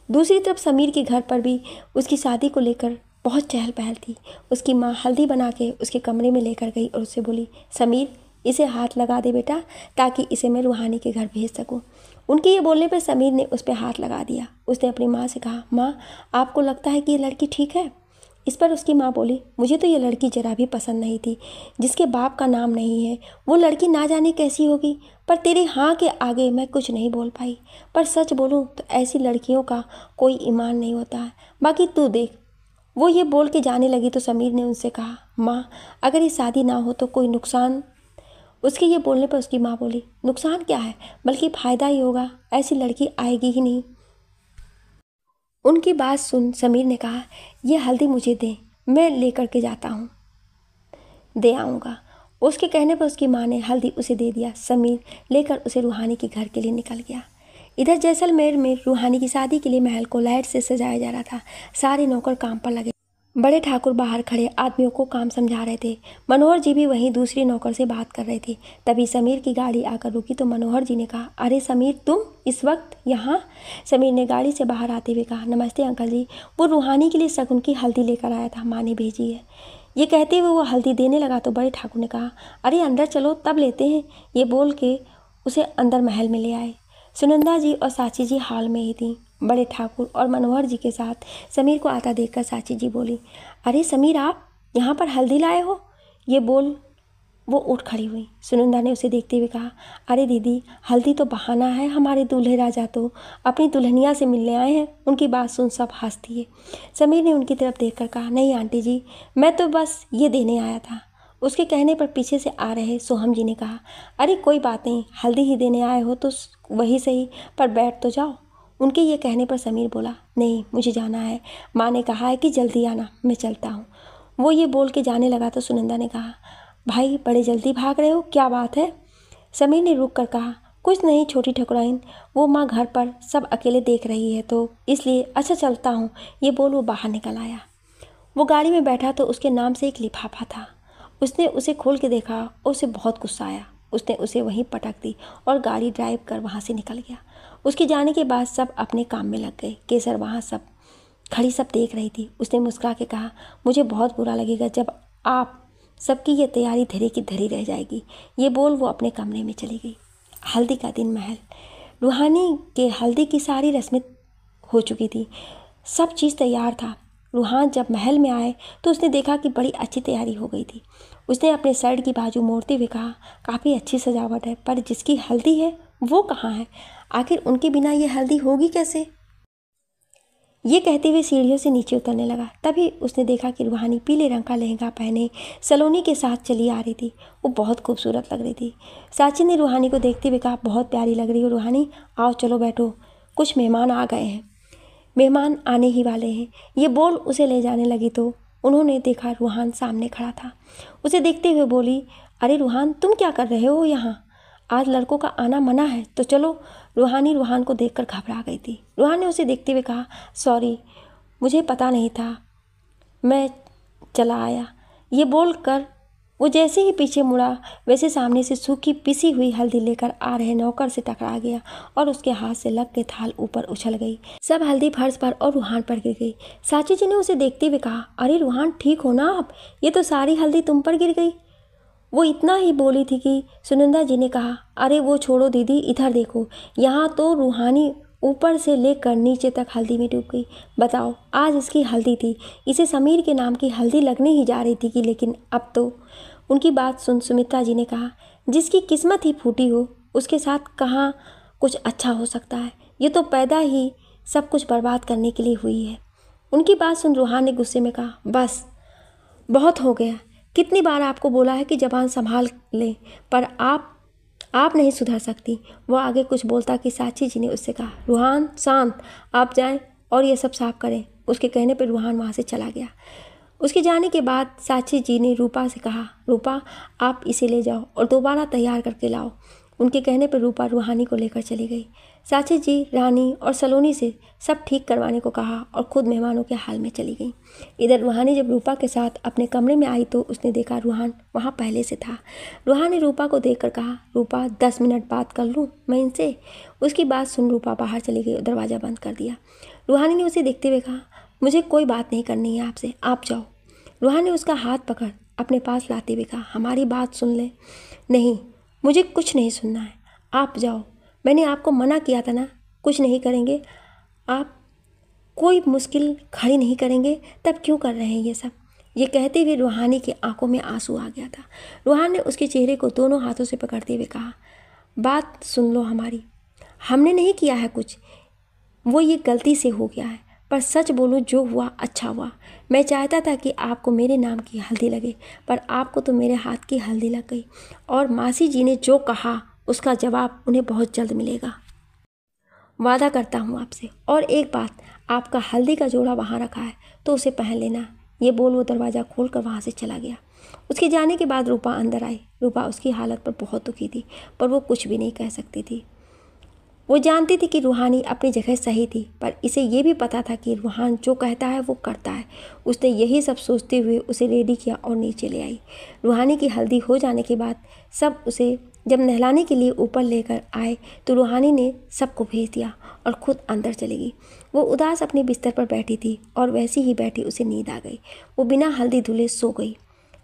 A: दूसरी तरफ समीर के घर पर भी उसकी शादी को लेकर बहुत चहल पहल थी। उसकी माँ हल्दी बना के उसके कमरे में लेकर गई और उससे बोली, समीर इसे हाथ लगा दे बेटा, ताकि इसे मैं रूहानी के घर भेज सकूं। उनके ये बोलने पर समीर ने उस पर हाथ लगा दिया। उसने अपनी माँ से कहा, माँ आपको लगता है कि ये लड़की ठीक है? इस पर उसकी माँ बोली, मुझे तो ये लड़की जरा भी पसंद नहीं थी। जिसके बाप का नाम नहीं है वो लड़की ना जाने कैसी होगी, पर तेरी हाँ के आगे मैं कुछ नहीं बोल पाई। पर सच बोलूँ तो ऐसी लड़कियों का कोई ईमान नहीं होता है। बाकी तू देख। वो ये बोल के जाने लगी तो समीर ने उनसे कहा, माँ अगर ये शादी ना हो तो कोई नुकसान? उसके ये बोलने पर उसकी माँ बोली, नुकसान क्या है, बल्कि फ़ायदा ही होगा। ऐसी लड़की आएगी ही नहीं। उनकी बात सुन समीर ने कहा, ये हल्दी मुझे दे, मैं लेकर के जाता हूँ, दे आऊँगा। उसके कहने पर उसकी माँ ने हल्दी उसे दे दिया। समीर लेकर उसे रूहानी के घर के लिए निकल गया। इधर जैसलमेर में रूहानी की शादी के लिए महल को लाइट से सजाया जा रहा था। सारे नौकर काम पर लगे। बड़े ठाकुर बाहर खड़े आदमियों को काम समझा रहे थे। मनोहर जी भी वहीं दूसरी नौकर से बात कर रहे थे। तभी समीर की गाड़ी आकर रुकी तो मनोहर जी ने कहा, अरे समीर तुम इस वक्त यहाँ? समीर ने गाड़ी से बाहर आते हुए कहा, नमस्ते अंकल जी, वो रूहानी के लिए शगुन की हल्दी लेकर आया था, माँ ने भेजी है। ये कहते हुए वो हल्दी देने लगा तो बड़े ठाकुर ने कहा, अरे अंदर चलो तब लेते हैं। ये बोल के उसे अंदर महल में ले आए। सुनंदा जी और साची जी हाल में ही थीं। बड़े ठाकुर और मनोहर जी के साथ समीर को आता देखकर साची जी बोली, अरे समीर आप यहाँ पर हल्दी लाए हो? ये बोल वो उठ खड़ी हुई। सुनंदा ने उसे देखते हुए कहा, अरे दीदी हल्दी तो बहाना है, हमारे दूल्हे राजा तो अपनी दुल्हनिया से मिलने आए हैं। उनकी बात सुन सब हंस दिए। समीर ने उनकी तरफ देखकर कहा, नहीं आंटी जी, मैं तो बस ये देने आया था। उसके कहने पर पीछे से आ रहे सोहम जी ने कहा, अरे कोई बात नहीं, हल्दी ही देने आए हो तो वही सही, पर बैठ तो जाओ। उनके ये कहने पर समीर बोला, नहीं मुझे जाना है, माँ ने कहा है कि जल्दी आना, मैं चलता हूँ। वो ये बोल के जाने लगा तो सुनंदा ने कहा, भाई बड़े जल्दी भाग रहे हो, क्या बात है? समीर ने रुक कर कहा, कुछ नहीं छोटी ठकुराइन, वो माँ घर पर सब अकेले देख रही है तो इसलिए। अच्छा चलता हूँ। ये बोल वो बाहर निकल आया। वो गाड़ी में बैठा तो उसके नाम से एक लिफाफा था। उसने उसे खोल के देखा और उसे बहुत गुस्सा आया। उसने उसे वहीं पटक दी और गाड़ी ड्राइव कर वहाँ से निकल गया। उसके जाने के बाद सब अपने काम में लग गए। केसर वहाँ सब खड़ी सब देख रही थी। उसने मुस्कुरा के कहा, मुझे बहुत बुरा लगेगा जब आप सबकी ये तैयारी धरी की धरी रह जाएगी। ये बोल वो अपने कमरे में चली गई। हल्दी का दिन महल। रूहानी के हल्दी की सारी रस्में हो चुकी थी, सब चीज़ तैयार था। रूहान जब महल में आए तो उसने देखा कि बड़ी अच्छी तैयारी हो गई थी। उसने अपने शर्ट की बाजू मोड़ते हुए कहा, काफ़ी अच्छी सजावट है, पर जिसकी हल्दी है वो कहाँ है? आखिर उनके बिना ये हल्दी होगी कैसे? ये कहते हुए सीढ़ियों से नीचे उतरने लगा। तभी उसने देखा कि रूहानी पीले रंग का लहंगा पहने सलोनी के साथ चली आ रही थी। वो बहुत खूबसूरत लग रही थी। साची ने रूहानी को देखते हुए कहा, बहुत प्यारी लग रही हो रूहानी, आओ चलो बैठो, कुछ मेहमान आ गए हैं, मेहमान आने ही वाले हैं। ये बोल उसे ले जाने लगी तो उन्होंने देखा रूहान सामने खड़ा था। उसे देखते हुए बोली, अरे रूहान तुम क्या कर रहे हो यहाँ? आज लड़कों का आना मना है तो चलो। रूहानी रूहान को देखकर घबरा गई थी। रूहान ने उसे देखते हुए कहा, सॉरी मुझे पता नहीं था, मैं चला आया। ये बोलकर वो जैसे ही पीछे मुड़ा वैसे सामने से सूखी पिसी हुई हल्दी लेकर आ रहे नौकर से टकरा गया और उसके हाथ से लग के थाल ऊपर उछल गई। सब हल्दी फर्श पर और रूहान पर गिर गई। साची जी ने उसे देखते हुए कहा, अरे रूहान ठीक हो ना आप? ये तो सारी हल्दी तुम पर गिर गई। वो इतना ही बोली थी कि सुनंदा जी ने कहा, अरे वो छोड़ो दीदी, इधर देखो, यहाँ तो रूहानी ऊपर से लेकर नीचे तक हल्दी में डूब गई। बताओ, आज इसकी हल्दी थी, इसे समीर के नाम की हल्दी लगने ही जा रही थी कि लेकिन अब तो। उनकी बात सुन सुमित्रा जी ने कहा, जिसकी किस्मत ही फूटी हो उसके साथ कहाँ कुछ अच्छा हो सकता है? ये तो पैदा ही सब कुछ बर्बाद करने के लिए हुई है। उनकी बात सुन रूहान ने गुस्से में कहा, बस बहुत हो गया, कितनी बार आपको बोला है कि ज़बान संभाल लें, पर आप नहीं सुधर सकती। वो आगे कुछ बोलता कि साची जी ने उससे कहा, रूहान शांत, आप जाएं और ये सब साफ करें। उसके कहने पर रूहान वहाँ से चला गया। उसके जाने के बाद साची जी ने रूपा से कहा, रूपा आप इसे ले जाओ और दोबारा तैयार करके लाओ। उनके कहने पर रूपा रूहानी को लेकर चली गई। चाची जी रानी और सलोनी से सब ठीक करवाने को कहा और खुद मेहमानों के हाल में चली गई। इधर रूहानी जब रूपा के साथ अपने कमरे में आई तो उसने देखा रूहान वहाँ पहले से था। रूहान ने रूपा को देखकर कहा, रूपा 10 मिनट बात कर लूँ मैं इनसे। उसकी बात सुन रूपा बाहर चली गई और दरवाज़ा बंद कर दिया। रूहानी ने उसे देखते हुए कहा, मुझे कोई बात नहीं करनी है आपसे, आप जाओ। रूहान ने उसका हाथ पकड़ अपने पास लाते हुए कहा, हमारी बात सुन ले। नहीं, मुझे कुछ नहीं सुनना है, आप जाओ। मैंने आपको मना किया था ना, कुछ नहीं करेंगे, आप कोई मुश्किल खड़ी नहीं करेंगे, तब क्यों कर रहे हैं ये सब। ये कहते हुए रूहानी की आंखों में आंसू आ गया था। रूहान ने उसके चेहरे को दोनों हाथों से पकड़ते हुए कहा, बात सुन लो हमारी, हमने नहीं किया है कुछ, वो ये गलती से हो गया है, पर सच बोलूं जो हुआ अच्छा हुआ। मैं चाहता था कि आपको मेरे नाम की हल्दी लगे, पर आपको तो मेरे हाथ की हल्दी लग गई। और मासी जी ने जो कहा उसका जवाब उन्हें बहुत जल्द मिलेगा, वादा करता हूँ आपसे। और एक बात, आपका हल्दी का जोड़ा वहाँ रखा है तो उसे पहन लेना। ये बोल वो दरवाज़ा खोलकर वहाँ से चला गया। उसके जाने के बाद रूपा अंदर आई। रूपा उसकी हालत पर बहुत दुखी थी, पर वो कुछ भी नहीं कह सकती थी। वो जानती थी कि रूहानी अपनी जगह सही थी, पर इसे ये भी पता था कि रूहान जो कहता है वो करता है। उसने यही सब सोचते हुए उसे रेडी किया और नीचे ले आई। रूहानी की हल्दी हो जाने के बाद सब उसे जब नहलाने के लिए ऊपर लेकर आए तो रूहानी ने सबको भेज दिया और खुद अंदर चली गई। वो उदास अपने बिस्तर पर बैठी थी और वैसी ही बैठी उसे नींद आ गई। वो बिना हल्दी धुले सो गई।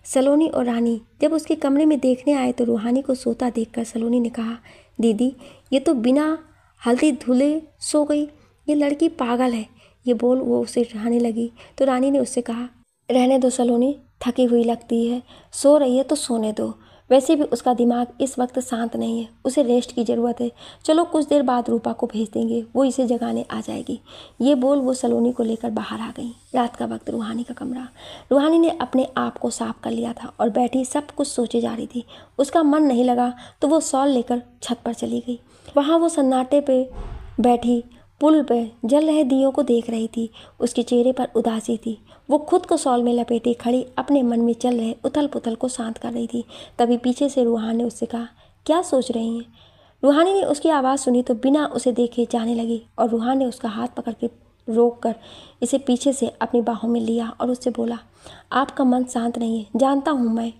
A: सलोनी और रानी जब उसके कमरे में देखने आए तो रूहानी को सोता देखकर सलोनी ने कहा, दीदी ये तो बिना हल्दी धुले सो गई, ये लड़की पागल है। ये बोल वो उसे उठाने लगी तो रानी ने उससे कहा, रहने दो सलोनी, थकी हुई लगती है, सो रही है तो सोने दो। वैसे भी उसका दिमाग इस वक्त शांत नहीं है, उसे रेस्ट की ज़रूरत है। चलो कुछ देर बाद रूपा को भेज देंगे, वो इसे जगाने आ जाएगी। ये बोल वो सलोनी को लेकर बाहर आ गई। रात का वक्त, रूहानी का कमरा। रूहानी ने अपने आप को साफ कर लिया था और बैठी सब कुछ सोचे जा रही थी। उसका मन नहीं लगा तो वो शॉल लेकर छत पर चली गई। वहाँ वो सन्नाटे पे बैठी पुल पे जल रहे दियों को देख रही थी। उसके चेहरे पर उदासी थी। वो खुद को शॉल में लपेटे खड़ी अपने मन में चल रहे उथल पुथल को शांत कर रही थी। तभी पीछे से रूहान ने उससे कहा, क्या सोच रही हैं। रूहानी ने उसकी आवाज़ सुनी तो बिना उसे देखे जाने लगी और रूहान ने उसका हाथ पकड़ के रोक कर इसे पीछे से अपनी बाहों में लिया और उससे बोला, आपका मन शांत नहीं है, जानता हूँ मैं।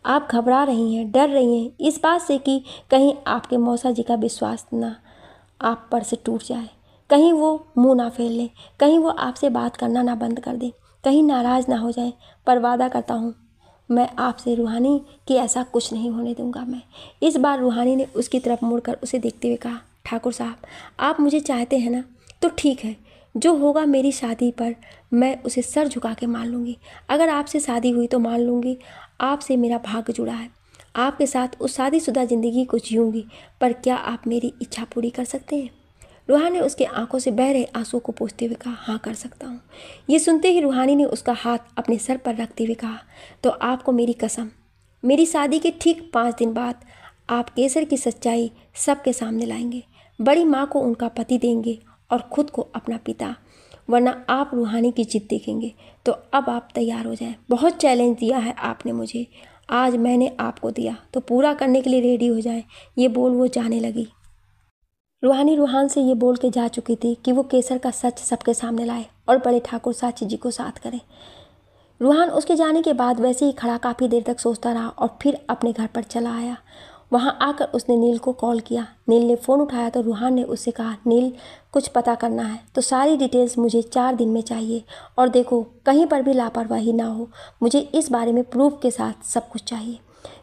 A: आप घबरा रही हैं, डर रही हैं इस बात से कि कहीं आपके मौसा जी का विश्वास ना आप पर से टूट जाए, कहीं वो मुंह ना फेर लें, कहीं वो आपसे बात करना ना बंद कर दें, कहीं नाराज़ ना हो जाए। पर वादा करता हूँ मैं आपसे रूहानी कि ऐसा कुछ नहीं होने दूंगा मैं। इस बार रूहानी ने उसकी तरफ मुड़कर उसे देखते हुए कहा, ठाकुर साहब आप मुझे चाहते हैं ना, तो ठीक है, जो होगा मेरी शादी पर मैं उसे सर झुका के मान लूँगी। अगर आपसे शादी हुई तो मान लूँगी आपसे मेरा भाग्य जुड़ा है, आपके साथ उस शादीशुदा ज़िंदगी को जीऊँगी। पर क्या आप मेरी इच्छा पूरी कर सकते हैं। रूहानी ने उसके आंखों से बह रहे आंसू को पोंछते हुए कहा, हाँ कर सकता हूँ। ये सुनते ही रूहानी ने उसका हाथ अपने सर पर रखते हुए कहा, तो आपको मेरी कसम, मेरी शादी के ठीक 5 दिन बाद आप केसर की सच्चाई सबके सामने लाएंगे, बड़ी माँ को उनका पति देंगे और खुद को अपना पिता, वरना आप रूहानी की जिद देखेंगे। तो अब आप तैयार हो जाएं। बहुत चैलेंज दिया है आपने मुझे, आज मैंने आपको दिया तो पूरा करने के लिए रेडी हो जाएं। ये बोल वो जाने लगी। रूहानी रूहान से ये बोल के जा चुकी थी कि वो केसर का सच सबके सामने लाए और बड़े ठाकुर साची जी को साथ करें। रूहान उसके जाने के बाद वैसे ही खड़ा काफ़ी देर तक सोचता रहा और फिर अपने घर पर चला आया। वहाँ आकर उसने नील को कॉल किया। नील ने फ़ोन उठाया तो रूहान ने उससे कहा, नील कुछ पता करना है तो सारी डिटेल्स मुझे 4 दिन में चाहिए, और देखो कहीं पर भी लापरवाही ना हो, मुझे इस बारे में प्रूफ के साथ सब कुछ चाहिए।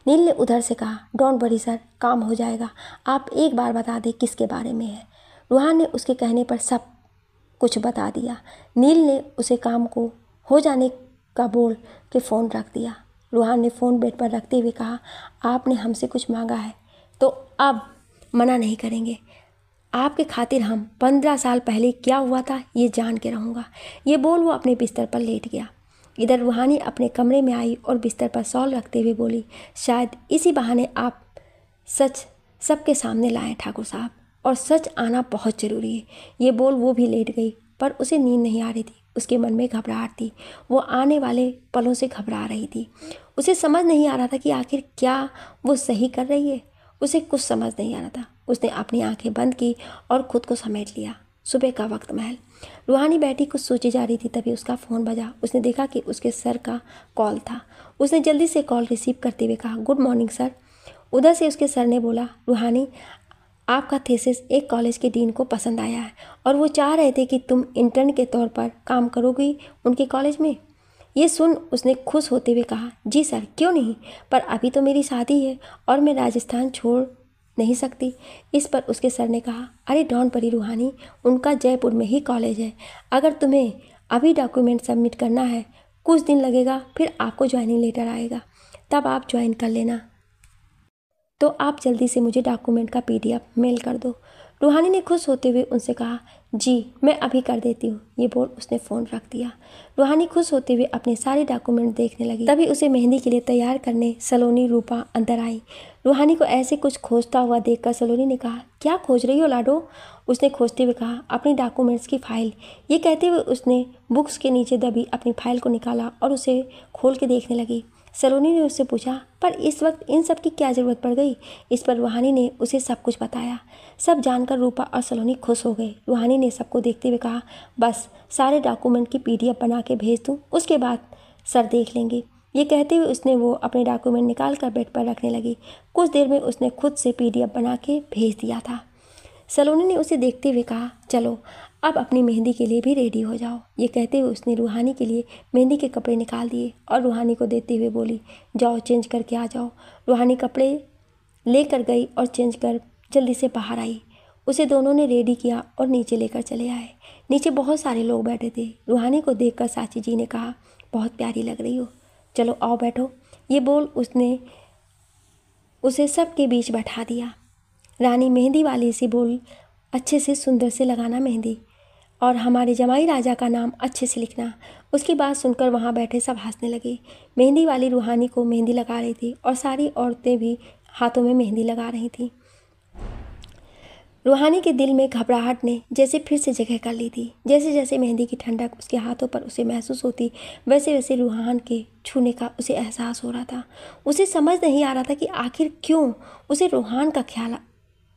A: नील ने उधर से कहा, डोंट वरी सर, काम हो जाएगा, आप एक बार बता दें किसके बारे में है। रूहान ने उसके कहने पर सब कुछ बता दिया। नील ने उसे काम को हो जाने का बोल के फ़ोन रख दिया। रूहान ने फ़ोन बेड पर रखते हुए कहा, आपने हमसे कुछ मांगा है तो अब मना नहीं करेंगे। आपके खातिर हम 15 साल पहले क्या हुआ था ये जान के रहूँगा। ये बोल वो अपने बिस्तर पर लेट गया। इधर रूहानी अपने कमरे में आई और बिस्तर पर शॉल रखते हुए बोली, शायद इसी बहाने आप सच सबके सामने लाएं ठाकुर साहब, और सच आना बहुत ज़रूरी है। ये बोल वो भी लेट गई, पर उसे नींद नहीं आ रही थी। उसके मन में घबराहट थी, वो आने वाले पलों से घबरा रही थी। उसे समझ नहीं आ रहा था कि आखिर क्या वो सही कर रही है। उसे कुछ समझ नहीं आ रहा था। उसने अपनी आंखें बंद की और खुद को समेट लिया। सुबह का वक्त महल। रूहानी बैठी कुछ सोची जा रही थी, तभी उसका फ़ोन बजा। उसने देखा कि उसके सर का कॉल था। उसने जल्दी से कॉल रिसीव करते हुए कहा, गुड मॉर्निंग सर। उधर से उसके सर ने बोला, रूहानी, आपका थीसिस एक कॉलेज के डीन को पसंद आया है और वो चाह रहे थे कि तुम इंटर्न के तौर पर काम करोगी उनके कॉलेज में। ये सुन उसने खुश होते हुए कहा, जी सर, क्यों नहीं, पर अभी तो मेरी शादी है और मैं राजस्थान छोड़ नहीं सकती। इस पर उसके सर ने कहा, अरे डोंट वरी रूहानी, उनका जयपुर में ही कॉलेज है। अगर तुम्हें अभी डॉक्यूमेंट सबमिट करना है, कुछ दिन लगेगा, फिर आपको ज्वाइनिंग लेटर आएगा, तब आप ज्वाइन कर लेना। तो आप जल्दी से मुझे डॉक्यूमेंट का PDF मेल कर दो। रूहानी ने खुश होते हुए उनसे कहा, जी मैं अभी कर देती हूँ। ये बोल उसने फ़ोन रख दिया। रूहानी खुश होते हुए अपने सारे डॉक्यूमेंट देखने लगी। तभी उसे मेहंदी के लिए तैयार करने सलोनी रूपा अंदर आई। रूहानी को ऐसे कुछ खोजता हुआ देखकर सलोनी ने कहा, क्या खोज रही हो लाडो? उसने खोजते हुए कहा, अपनी डॉक्यूमेंट्स की फ़ाइल। ये कहते हुए उसने बुक्स के नीचे दबी अपनी फ़ाइल को निकाला और उसे खोल के देखने लगी। सलोनी ने उससे पूछा, पर इस वक्त इन सब की क्या ज़रूरत पड़ गई? इस पर रूहानी ने उसे सब कुछ बताया। सब जानकर रूपा और सलोनी खुश हो गए। रूहानी ने सबको देखते हुए कहा, बस सारे डॉक्यूमेंट की PDF बना के भेज दूँ, उसके बाद सर देख लेंगे। ये कहते हुए उसने वो अपने डॉक्यूमेंट निकाल कर बेड पर रखने लगी। कुछ देर में उसने खुद से PDF बना के भेज दिया था। सलोनी ने उसे देखते हुए कहा, चलो अब अपनी मेहंदी के लिए भी रेडी हो जाओ। ये कहते हुए उसने रूहानी के लिए मेहंदी के कपड़े निकाल दिए और रूहानी को देते हुए बोली, जाओ चेंज करके आ जाओ। रूहानी कपड़े लेकर गई और चेंज कर जल्दी से बाहर आई। उसे दोनों ने रेडी किया और नीचे लेकर चले आए। नीचे बहुत सारे लोग बैठे थे। रूहानी को देखकर साची जी ने कहा, बहुत प्यारी लग रही हो, चलो आओ बैठो। ये बोल उसने उसे सबके बीच बैठा दिया। रानी मेहंदी वाली से बोल, अच्छे से सुंदर से लगाना मेहंदी और हमारे जमाई राजा का नाम अच्छे से लिखना। उसकी बात सुनकर वहाँ बैठे सब हंसने लगे। मेहंदी वाली रूहानी को मेहंदी लगा रही थी और सारी औरतें भी हाथों में मेहंदी लगा रही थीं। रूहानी के दिल में घबराहट ने जैसे फिर से जगह कर ली थी। जैसे जैसे मेहंदी की ठंडक उसके हाथों पर उसे महसूस होती, वैसे वैसे रूहान के छूने का उसे एहसास हो रहा था। उसे समझ नहीं आ रहा था कि आखिर क्यों उसे रूहान का ख्याल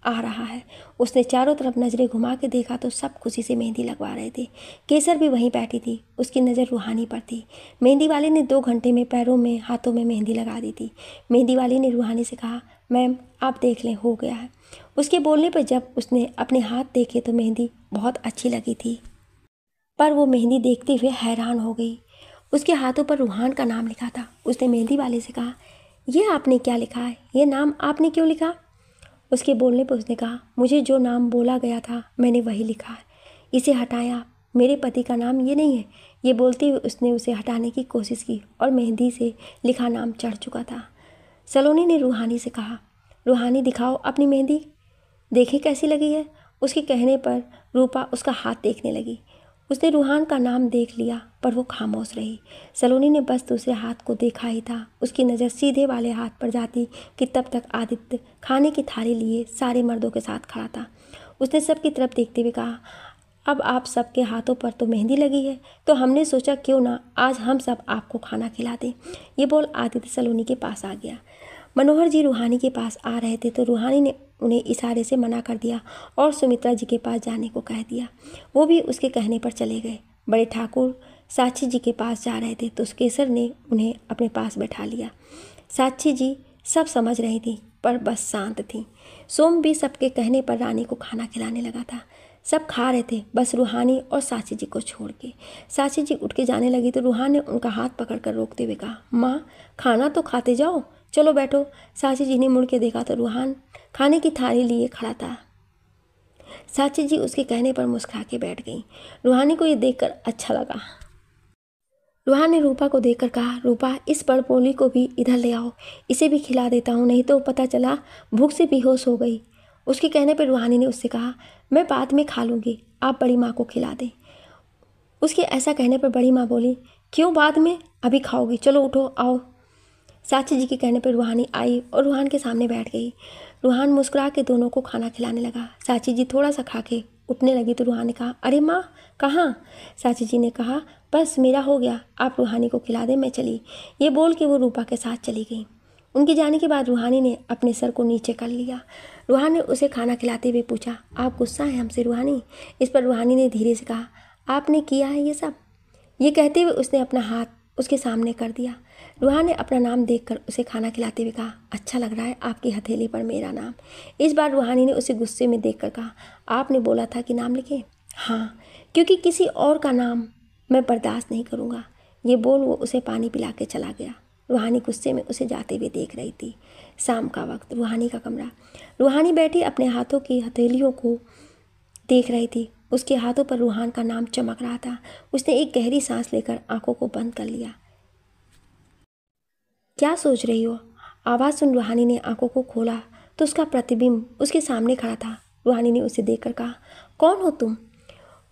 A: आ रहा है। उसने चारों तरफ नज़रें घुमा के देखा तो सब खुशी से मेहंदी लगवा रहे थे। केसर भी वहीं बैठी थी। उसकी नज़र रूहानी पर थी। मेहंदी वाले ने 2 घंटे में पैरों में हाथों में मेहंदी लगा दी थी। मेहंदी वाली ने रूहानी से कहा, मैम आप देख लें, हो गया है। उसके बोलने पर जब उसने अपने हाथ देखे तो मेहंदी बहुत अच्छी लगी थी, पर वो मेहंदी देखते हुए हैरान हो गई। उसके हाथों पर रूहान का नाम लिखा था। उसने मेहंदी वाले से कहा, यह आपने क्या लिखा है? ये नाम आपने क्यों लिखा? उसके बोलने पर उसने कहा, मुझे जो नाम बोला गया था मैंने वही लिखा है, इसे हटाएं आप, मेरे पति का नाम ये नहीं है। ये बोलते हुए उसने उसे हटाने की कोशिश की और मेहंदी से लिखा नाम चढ़ चुका था। सलोनी ने रूहानी से कहा, रूहानी दिखाओ अपनी मेहंदी, देखें कैसी लगी है। उसके कहने पर रूपा उसका हाथ देखने लगी। उसने रूहान का नाम देख लिया पर वो खामोश रही। सलोनी ने बस दूसरे हाथ को देखा ही था। उसकी नज़र सीधे वाले हाथ पर जाती कि तब तक आदित्य खाने की थाली लिए सारे मर्दों के साथ खड़ा था। उसने सबकी तरफ देखते हुए कहा, अब आप सबके हाथों पर तो मेहंदी लगी है, तो हमने सोचा क्यों ना आज हम सब आपको खाना खिला दें। ये बोल आदित्य सलोनी के पास आ गया। मनोहर जी रूहानी के पास आ रहे थे तो रूहानी ने उन्हें इशारे से मना कर दिया और सुमित्रा जी के पास जाने को कह दिया। वो भी उसके कहने पर चले गए। बड़े ठाकुर साक्षी जी के पास जा रहे थे तो केसर ने उन्हें अपने पास बैठा लिया। साक्षी जी सब समझ रही थी पर बस शांत थी। सोम भी सबके कहने पर रानी को खाना खिलाने लगा था। सब खा रहे थे बस रूहानी और साक्षी जी को छोड़ के। साक्षी जी उठ के जाने लगी तो रूहान ने उनका हाथ पकड़कर रोकते हुए कहा, माँ खाना तो खाते जाओ, चलो बैठो। साक्षी जी ने मुड़ के देखा तो रूहान खाने की थाली लिए खड़ा था। साक्षी जी उसके कहने पर मुस्कुरा के बैठ गई। रूहानी को ये देखकर अच्छा लगा। रूहान ने रूपा को देखकर कहा, रूपा इस बड़पोली को भी इधर ले आओ, इसे भी खिला देता हूँ, नहीं तो पता चला भूख से बेहोश हो गई। उसके कहने पर रूहानी ने उससे कहा, मैं बाद में खा लूँगी, आप बड़ी माँ को खिला दें। उसके ऐसा कहने पर बड़ी माँ बोली, क्यों बाद में, अभी खाओगी, चलो उठो आओ। साक्षी जी के कहने पर रूहानी आई और रूहान के सामने बैठ गई। रूहान मुस्कुरा के दोनों को खाना खिलाने लगा। साक्षी जी थोड़ा सा खा के उठने लगी तो रूहान ने कहा, अरे माँ कहाँ? साक्षी जी ने कहा, बस मेरा हो गया, आप रूहानी को खिला दें, मैं चली। ये बोल के वो रूपा के साथ चली गई। उनके जाने के बाद रूहानी ने अपने सर को नीचे कर लिया। रूहानी ने उसे खाना खिलाते हुए पूछा, आप गुस्सा हैं हमसे रूहानी? इस पर रूहानी ने धीरे से कहा, आपने किया है ये सब? ये कहते हुए उसने अपना हाथ उसके सामने कर दिया। रूहानी ने अपना नाम देखकर उसे खाना खिलाते हुए कहा, अच्छा लग रहा है आपकी हथेली पर मेरा नाम। इस बार रूहानी ने उसे गुस्से में देखकर कहा, आपने बोला था कि नाम लिखे? हाँ, क्योंकि किसी और का नाम मैं बर्दाश्त नहीं करूँगा। ये बोल वो उसे पानी पिला के चला गया। रूहानी गुस्से में उसे जाते हुए देख रही थी। शाम का वक्त, रूहानी का कमरा। रूहानी बैठी अपने हाथों की हथेलियों को देख रही थी। उसके हाथों पर रूहान का नाम चमक रहा था। उसने एक गहरी सांस लेकर आंखों को बंद कर लिया। क्या सोच रही हो? आवाज़ सुन रूहानी ने आंखों को खोला तो उसका प्रतिबिंब उसके सामने खड़ा था। रूहानी ने उसे देखकर कहा, कौन हो तुम?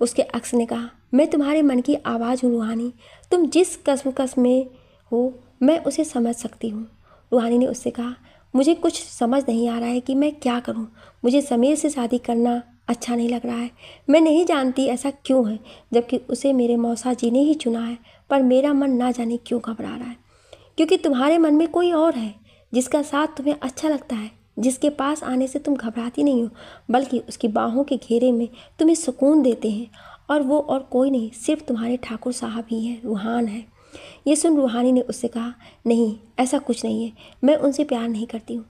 A: उसके अक्स ने कहा, मैं तुम्हारे मन की आवाज़ हूँ रूहानी। तुम जिस कसमकस में हो मैं उसे समझ सकती हूँ। रूहानी ने उससे कहा, मुझे कुछ समझ नहीं आ रहा है कि मैं क्या करूँ। मुझे समीर से शादी करना अच्छा नहीं लग रहा है। मैं नहीं जानती ऐसा क्यों है, जबकि उसे मेरे मौसा जी ने ही चुना है, पर मेरा मन ना जाने क्यों घबरा रहा है। क्योंकि तुम्हारे मन में कोई और है जिसका साथ तुम्हें अच्छा लगता है, जिसके पास आने से तुम घबराती नहीं हो, बल्कि उसकी बाहों के घेरे में तुम्हें सुकून देते हैं। और वो और कोई नहीं, सिर्फ तुम्हारे ठाकुर साहब ही हैं, रूहान है। ये सुन रूहानी ने उससे कहा, नहीं ऐसा कुछ नहीं है, मैं उनसे प्यार नहीं करती हूँ।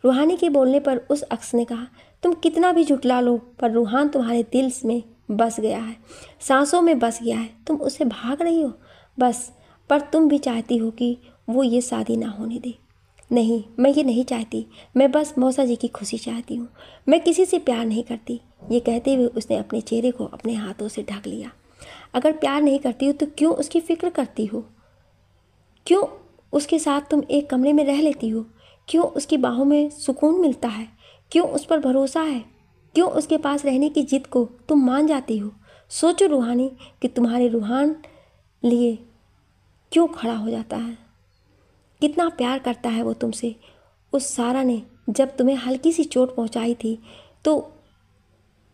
A: रूहानी के बोलने पर उस अक्स ने कहा, तुम कितना भी झुठला लो पर रूहान तुम्हारे दिल में बस गया है, सांसों में बस गया है। तुम उससे भाग रही हो बस, पर तुम भी चाहती हो कि वो ये शादी ना होने दे। नहीं, मैं ये नहीं चाहती, मैं बस मौसा जी की खुशी चाहती हूँ। मैं किसी से प्यार नहीं करती। ये कहते हुए उसने अपने चेहरे को अपने हाथों से ढक लिया। अगर प्यार नहीं करती हो तो क्यों उसकी फिक्र करती हो? क्यों उसके साथ तुम एक कमरे में रह लेती हो? क्यों उसकी बाहों में सुकून मिलता है? क्यों उस पर भरोसा है? क्यों उसके पास रहने की जिद को तुम मान जाती हो? सोचो रूहानी कि तुम्हारे रूहान लिए क्यों खड़ा हो जाता है, कितना प्यार करता है वो तुमसे। उस सारा ने जब तुम्हें हल्की सी चोट पहुंचाई थी तो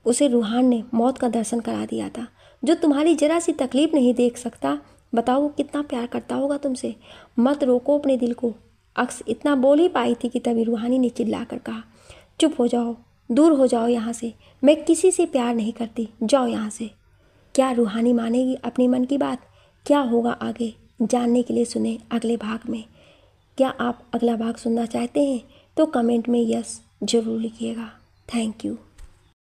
A: उसे रूहान ने मौत का दर्शन करा दिया था। जो तुम्हारी जरा सी तकलीफ नहीं देख सकता, बताओ वो कितना प्यार करता होगा तुमसे। मत रोको अपने दिल को। अक्स इतना बोल ही पाई थी कि तभी रूहानी ने चिल्ला कर कहा, चुप हो जाओ, दूर हो जाओ यहाँ से। मैं किसी से प्यार नहीं करती, जाओ यहाँ से। क्या रूहानी मानेगी अपने मन की बात? क्या होगा आगे जानने के लिए सुने अगले भाग में। क्या आप अगला भाग सुनना चाहते हैं तो कमेंट में यस ज़रूर लिखिएगा। Thank you.